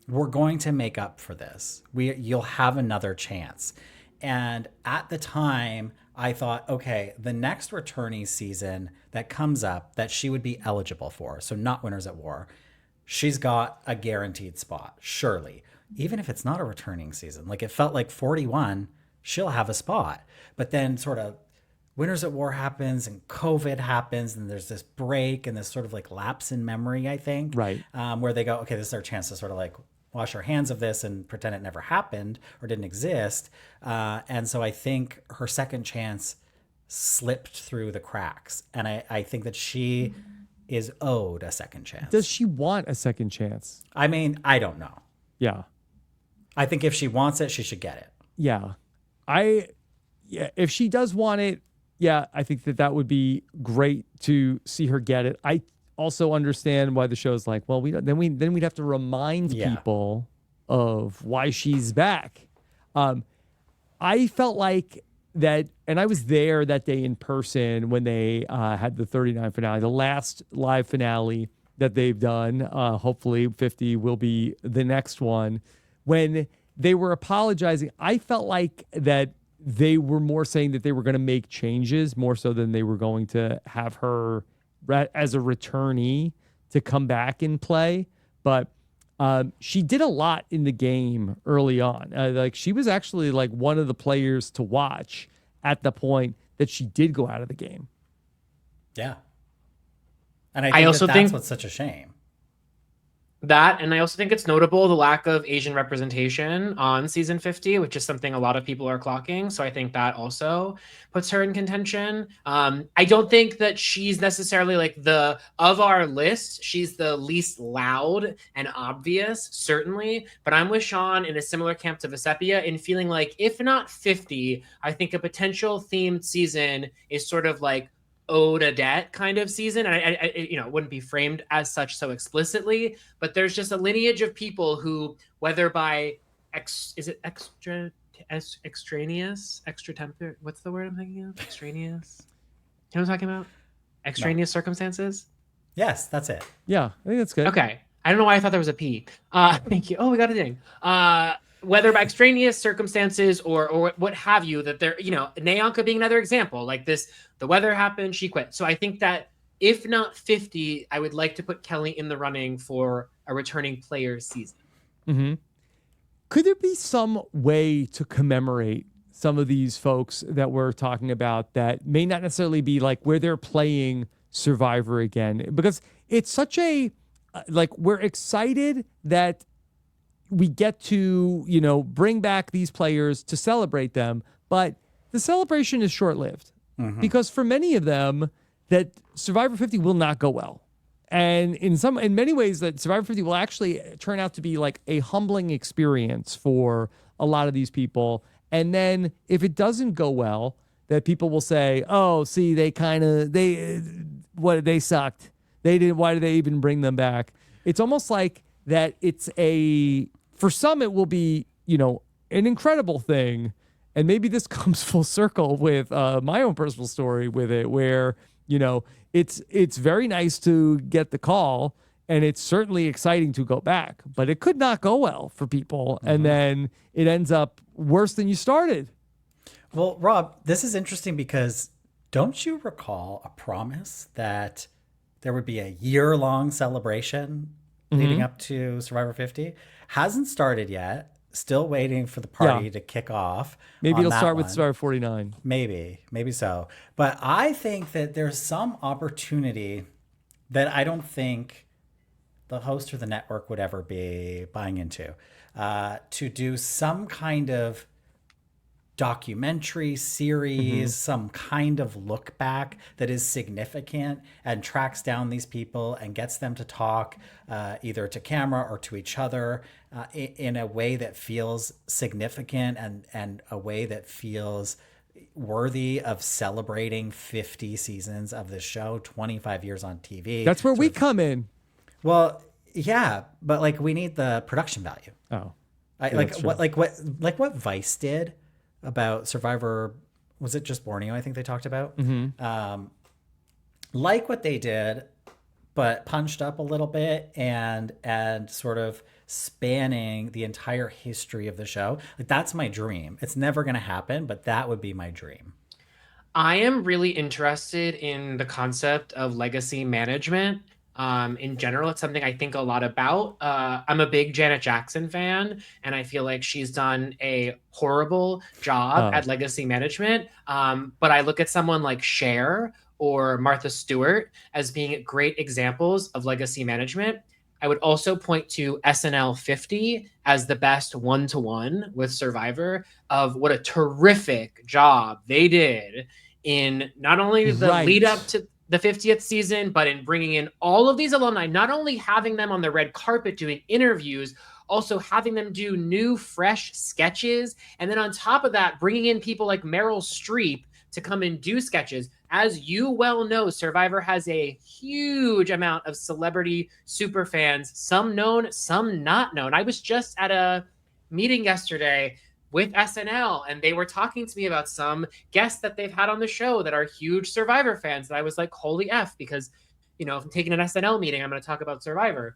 we're going to make up for this. You'll have another chance. And at the time, I thought, okay, the next returnee season that comes up that she would be eligible for, so not Winners at War, she's got a guaranteed spot, surely. Even if it's not a returning season. Like it felt like 41, she'll have a spot. But then sort of Winners at War happens and COVID happens and there's this break and this sort of like lapse in memory, I think. Right. Where they go, okay, this is our chance to sort of like wash our hands of this and pretend it never happened or didn't exist. And so I think her second chance slipped through the cracks. And I think that she is owed a second chance. Does she want a second chance? I mean, I don't know. Yeah. I think if she wants it, she should get it. Yeah. If she does want it, yeah, I think that would be great to see her get it. I also understand why the show's like, well, then we'd have to remind people of why she's back. I felt like that, and I was there that day in person when they had the 39 finale, the last live finale that they've done. Hopefully 50 will be the next one. When they were apologizing, I felt like that they were more saying that they were going to make changes more so than they were going to have her as a returnee to come back and play. But she did a lot in the game early on. Like she was actually like one of the players to watch at the point that she did go out of the game. Yeah. And I think that's what's such a shame. That, and I also think it's notable the lack of Asian representation on season 50, which is something a lot of people are clocking. So I think that also puts her in contention. I don't think that she's necessarily like of our list, she's the least loud and obvious, certainly. But I'm with Sean in a similar camp to Vecepia in feeling like, if not 50, I think a potential themed season is sort of like owed a debt kind of season. And I it wouldn't be framed as such so explicitly, but there's just a lineage of people who, whether by extraneous, extra temper, what's the word I'm thinking of? Extraneous. You know what I'm talking about? Extraneous circumstances? Yes, that's it. Yeah, I think that's good. Okay. I don't know why I thought there was a P. Thank you. Oh, we got a ding. Whether by extraneous circumstances or what have you, that they're, Naonka being another example, like this, the weather happened, she quit. So I think that if not 50, I would like to put Kellee in the running for a returning players season. Mm-hmm. Could there be some way to commemorate some of these folks that we're talking about that may not necessarily be like where they're playing Survivor again? Because it's such a, like, we're excited that we get to, bring back these players to celebrate them, but the celebration is short-lived because for many of them that Survivor 50 will not go well. And in many ways that Survivor 50 will actually turn out to be like a humbling experience for a lot of these people. And then if it doesn't go well, that people will say, oh, see, they sucked. Why did they even bring them back? It's almost like that for some, it will be, an incredible thing. And maybe this comes full circle with my own personal story with it, where, it's very nice to get the call and it's certainly exciting to go back, but it could not go well for people. And then it ends up worse than you started. Well, Rob, this is interesting because don't you recall a promise that there would be a year-long celebration leading up to Survivor 50? Hasn't started yet. Still waiting for the party to kick off. Maybe it'll start with Survivor 49. Maybe so. But I think that there's some opportunity that I don't think the host or the network would ever be buying into, to do some kind of documentary series, some kind of look back that is significant and tracks down these people and gets them to talk either to camera or to each other in a way that feels significant and a way that feels worthy of celebrating 50 seasons of this show, 25 years on TV. That's where we come in. Well, yeah, but like we need the production value. Oh, what Vice did about Survivor, was it just Borneo? I think they talked about like what they did, but punched up a little bit and sort of spanning the entire history of the show. Like that's my dream. It's never going to happen, but that would be my dream. I am really interested in the concept of legacy management. In general, it's something I think a lot about. I'm a big Janet Jackson fan, and I feel like she's done a horrible job at legacy management. But I look at someone like Cher or Martha Stewart as being great examples of legacy management. I would also point to SNL 50 as the best one-to-one with Survivor of what a terrific job they did in not only the lead up to the 50th season, but in bringing in all of these alumni, not only having them on the red carpet doing interviews, also having them do new, fresh sketches. And then on top of that, bringing in people like Meryl Streep to come and do sketches. As you well know, Survivor has a huge amount of celebrity super fans, some known, some not known. I was just at a meeting yesterday with SNL, and they were talking to me about some guests that they've had on the show that are huge Survivor fans. And I was like, holy F, because, you know, if I'm taking an SNL meeting, I'm going to talk about Survivor.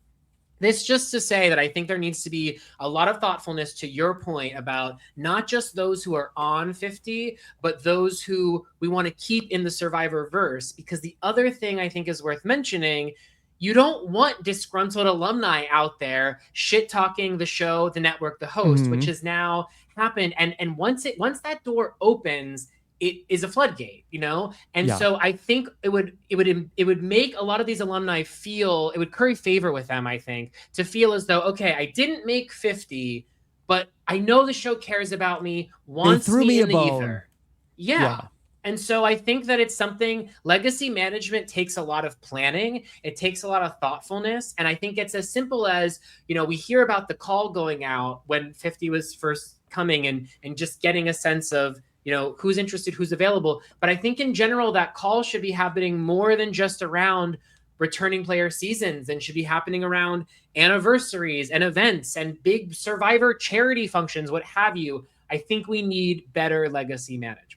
This just to say that I think there needs to be a lot of thoughtfulness to your point about not just those who are on 50, but those who we want to keep in the Survivor verse. Because the other thing I think is worth mentioning, you don't want disgruntled alumni out there shit talking the show, the network, the host, which has now happened. And once that door opens, it is a floodgate, you know? And so I think it would make a lot of these alumni feel, it would curry favor with them, I think, to feel as though, okay, I didn't make 50, but I know the show cares about me, wants me in the ether. Yeah. And so I think that it's something, legacy management takes a lot of planning. It takes a lot of thoughtfulness. And I think it's as simple as, you know, we hear about the call going out when 50 was first coming and just getting a sense of, you know, who's interested, who's available. But I think in general, that call should be happening more than just around returning player seasons and should be happening around anniversaries and events and big Survivor charity functions, what have you. I think we need better legacy management.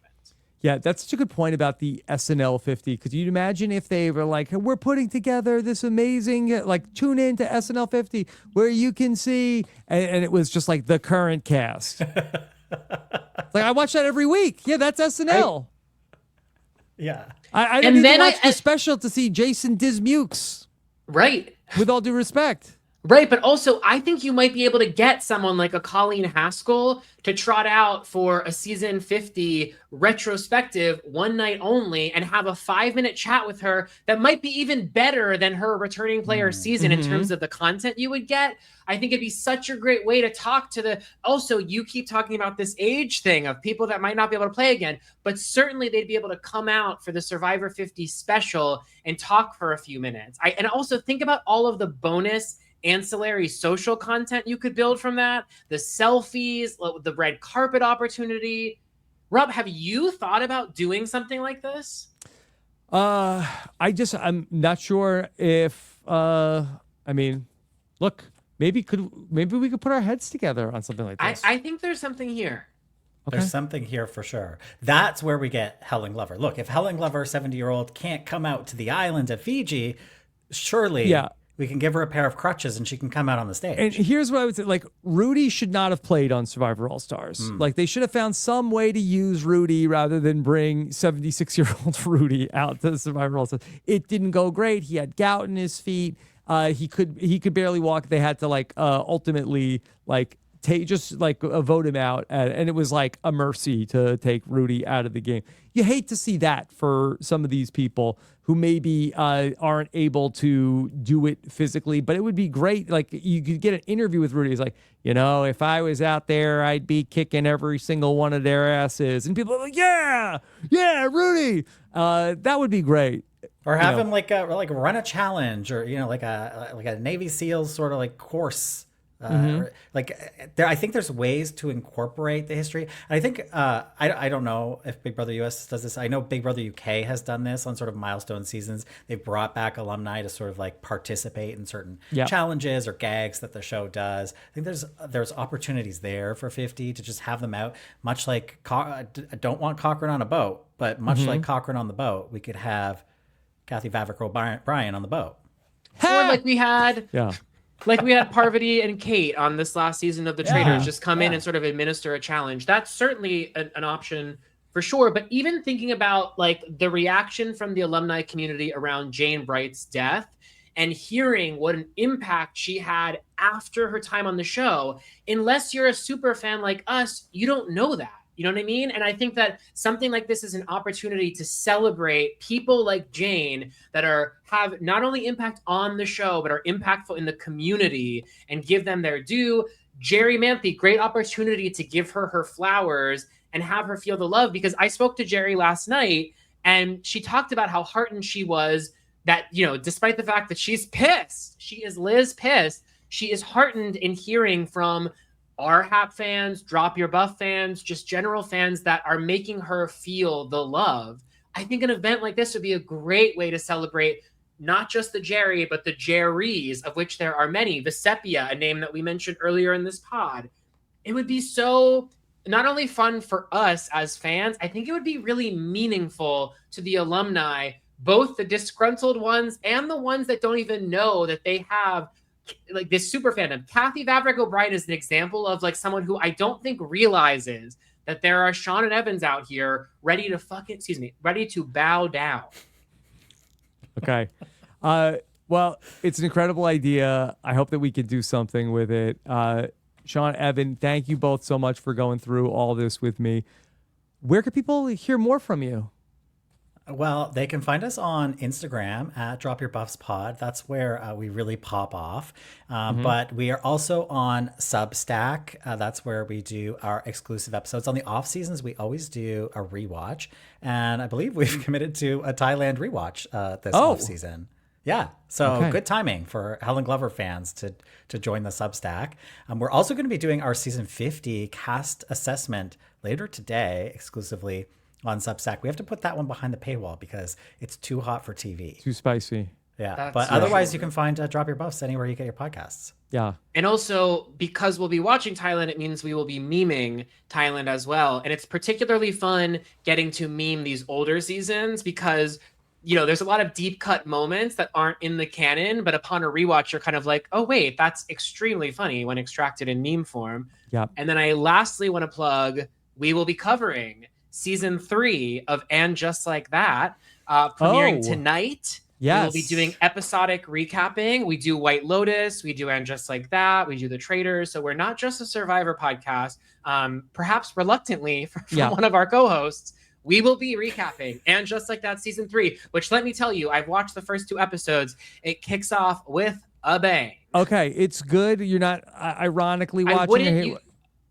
Yeah, that's such a good point about the SNL 50. Could you imagine if they were like, we're putting together this amazing, like, tune in to SNL 50 where you can see, and it was just like the current cast. Like, I watch that every week. Yeah, that's SNL. Yeah. I don't need to watch the special to see Jason Dismukes. Right. With all due respect. Right, but also I think you might be able to get someone like a Colleen Haskell to trot out for a season 50 retrospective one night only and have a 5-minute chat with her that might be even better than her returning player season in terms of the content you would get. I think it'd be such a great way to talk to the, also you keep talking about this age thing of people that might not be able to play again, but certainly they'd be able to come out for the Survivor 50 special and talk for a few minutes. And also think about all of the bonus ancillary social content you could build from that, the selfies, the red carpet opportunity. Rob, have you thought about doing something like this? I'm not sure if, I mean, look, maybe we could put our heads together on something like this. I think there's something here. Okay. There's something here for sure. That's where we get Helen Glover. Look, if Helen Glover, 70-year-old, can't come out to the island of Fiji, surely we can give her a pair of crutches and she can come out on the stage. And here's what I would say. Like, Rudy should not have played on Survivor All-Stars. Like, they should have found some way to use Rudy rather than bring 76-year-old Rudy out to Survivor All-Stars. It didn't go great. He had gout in his feet. He could barely walk. They had to, like, ultimately, like, vote him out, and it was like a mercy to take Rudy out of the game. You hate to see that for some of these people who maybe aren't able to do it physically, but it would be great. Like you could get an interview with Rudy. He's like, if I was out there, I'd be kicking every single one of their asses, and people are like, yeah, Rudy. That would be great. Or have him run a challenge, or like a Navy SEALs sort of like course. I think there's ways to incorporate the history. And I think I don't know if Big Brother US does this. I know Big Brother UK has done this on sort of milestone seasons. They've brought back alumni to sort of like participate in certain challenges or gags that the show does. I think there's opportunities there for 50 to just have them out. Much like I don't want Cochran on a boat, but much like Cochran on the boat, we could have Kathy Vavrick-O'Brien on the boat. Or like we had Parvati and Kate on this last season of The Traitors just come in and sort of administer a challenge. That's certainly an option for sure. But even thinking about like the reaction from the alumni community around Jane Bright's death and hearing what an impact she had after her time on the show, unless you're a super fan like us, you don't know that. You know what I mean? And I think that something like this is an opportunity to celebrate people like Jane that have not only impact on the show, but are impactful in the community and give them their due. Jerry Manthe, great opportunity to give her flowers and have her feel the love, because I spoke to Jerry last night and she talked about how heartened she was that, despite the fact that she's pissed, she is Liz pissed, she is heartened in hearing from RHAP fans, Drop Your Buff fans, just general fans that are making her feel the love. I think an event like this would be a great way to celebrate not just the Jerry, but the Jerrys, of which there are many. Vecepia, a name that we mentioned earlier in this pod. It would be so not only fun for us as fans, I think it would be really meaningful to the alumni, both the disgruntled ones and the ones that don't even know that they have like this super fandom. Kathy Vavrick-O'Brien is an example of like someone who I don't think realizes that there are Sean and Evans out here ready to bow down. Okay. Well, it's an incredible idea. I hope that we can do something with it. Sean, Evan, thank you both so much for going through all this with me. Where can people hear more from you? Well, they can find us on Instagram at Drop Your Buffs Pod. That's where we really pop off. But we are also on Substack. That's where we do our exclusive episodes. On the off seasons, we always do a rewatch. And I believe we've committed to a Thailand rewatch this off season. Yeah. So good timing for Helen Glover fans to join the Substack. We're also going to be doing our season 50 cast assessment later today exclusively on Substack. We have to put that one behind the paywall because it's too hot for TV. Too spicy. Yeah. But otherwise, you can find Drop Your Buffs anywhere you get your podcasts. Yeah. And also, because we'll be watching Thailand, it means we will be memeing Thailand as well. And it's particularly fun getting to meme these older seasons because, there's a lot of deep cut moments that aren't in the canon, but upon a rewatch, you're kind of like, oh, wait, that's extremely funny when extracted in meme form. Yeah. And then I lastly want to plug, we will be covering season 3 of And Just Like That, premiering tonight. Yes. We'll be doing episodic recapping. We do White Lotus. We do And Just Like That. We do The Traitors. So we're not just a Survivor podcast. Perhaps reluctantly from one of our co-hosts, we will be recapping And Just Like That season 3, which let me tell you, I've watched the first 2 episodes. It kicks off with a bang. Okay, it's good. You're not ironically watching.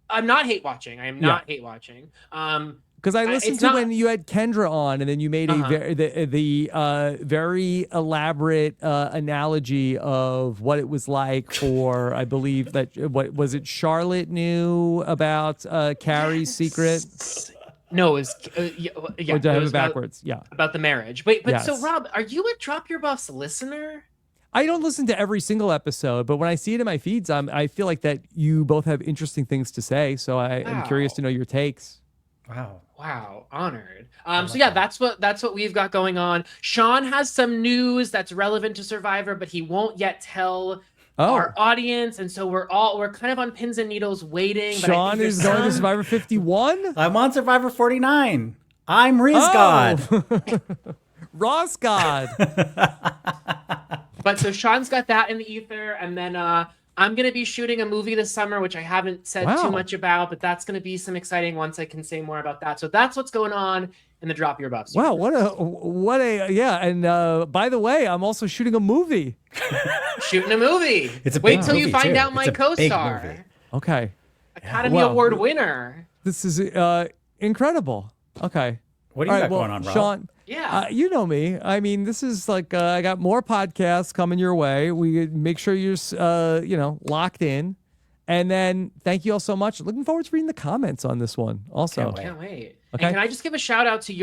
I'm not hate watching. I am not hate watching. Because I listened to when you had Kendra on, and then you made a very elaborate analogy of what it was like for, I believe that what was it? Charlotte knew about Carrie's secret. No, it was or did I have it backwards? About the marriage. But so Rob, are you a Drop Your Buffs listener? I don't listen to every single episode, but when I see it in my feeds, I feel like that you both have interesting things to say. So I'm curious to know your takes. Wow, honored. That's what we've got going on. Sean has some news that's relevant to Survivor, but he won't yet tell our audience, and so we're kind of on pins and needles waiting. Sean is going to Survivor 51. I'm on Survivor 49. I'm Riz God. Ross God. But so Sean's got that in the ether, and then I'm going to be shooting a movie this summer, which I haven't said too much about, but that's going to be some exciting once I can say more about that. So that's what's going on in the Drop Your Buffs. Wow, what a yeah! And by the way, I'm also shooting a movie. Shooting a movie. Wait till you find out my co-star. Okay. Academy Award winner. This is incredible. Okay. What do you got going on, Rob? Sean? Yeah. You know me. I mean, this is like I got more podcasts coming your way. We make sure you're locked in. And then thank you all so much. Looking forward to reading the comments on this one also. Can't wait. Okay. And can I just give a shout out to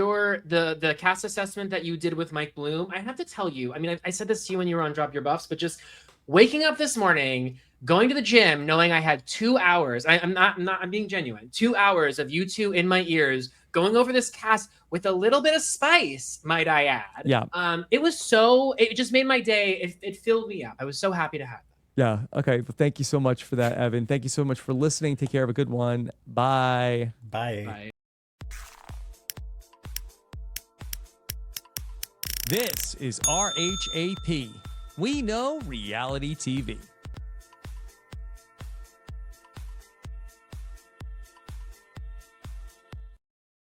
the cast assessment that you did with Mike Bloom? I have to tell you, I mean, I said this to you when you were on Drop Your Buffs, but just waking up this morning, going to the gym, knowing I had 2 hours, I'm being genuine, 2 hours of you two in my ears, going over this cast with a little bit of spice, might I add. Yeah. It just made my day. It filled me up. I was so happy to have that. Yeah. Okay. Well, thank you so much for that, Evan. Thank you so much for listening. Take care. Have a good one. Bye. Bye. Bye. This is RHAP. We know reality TV.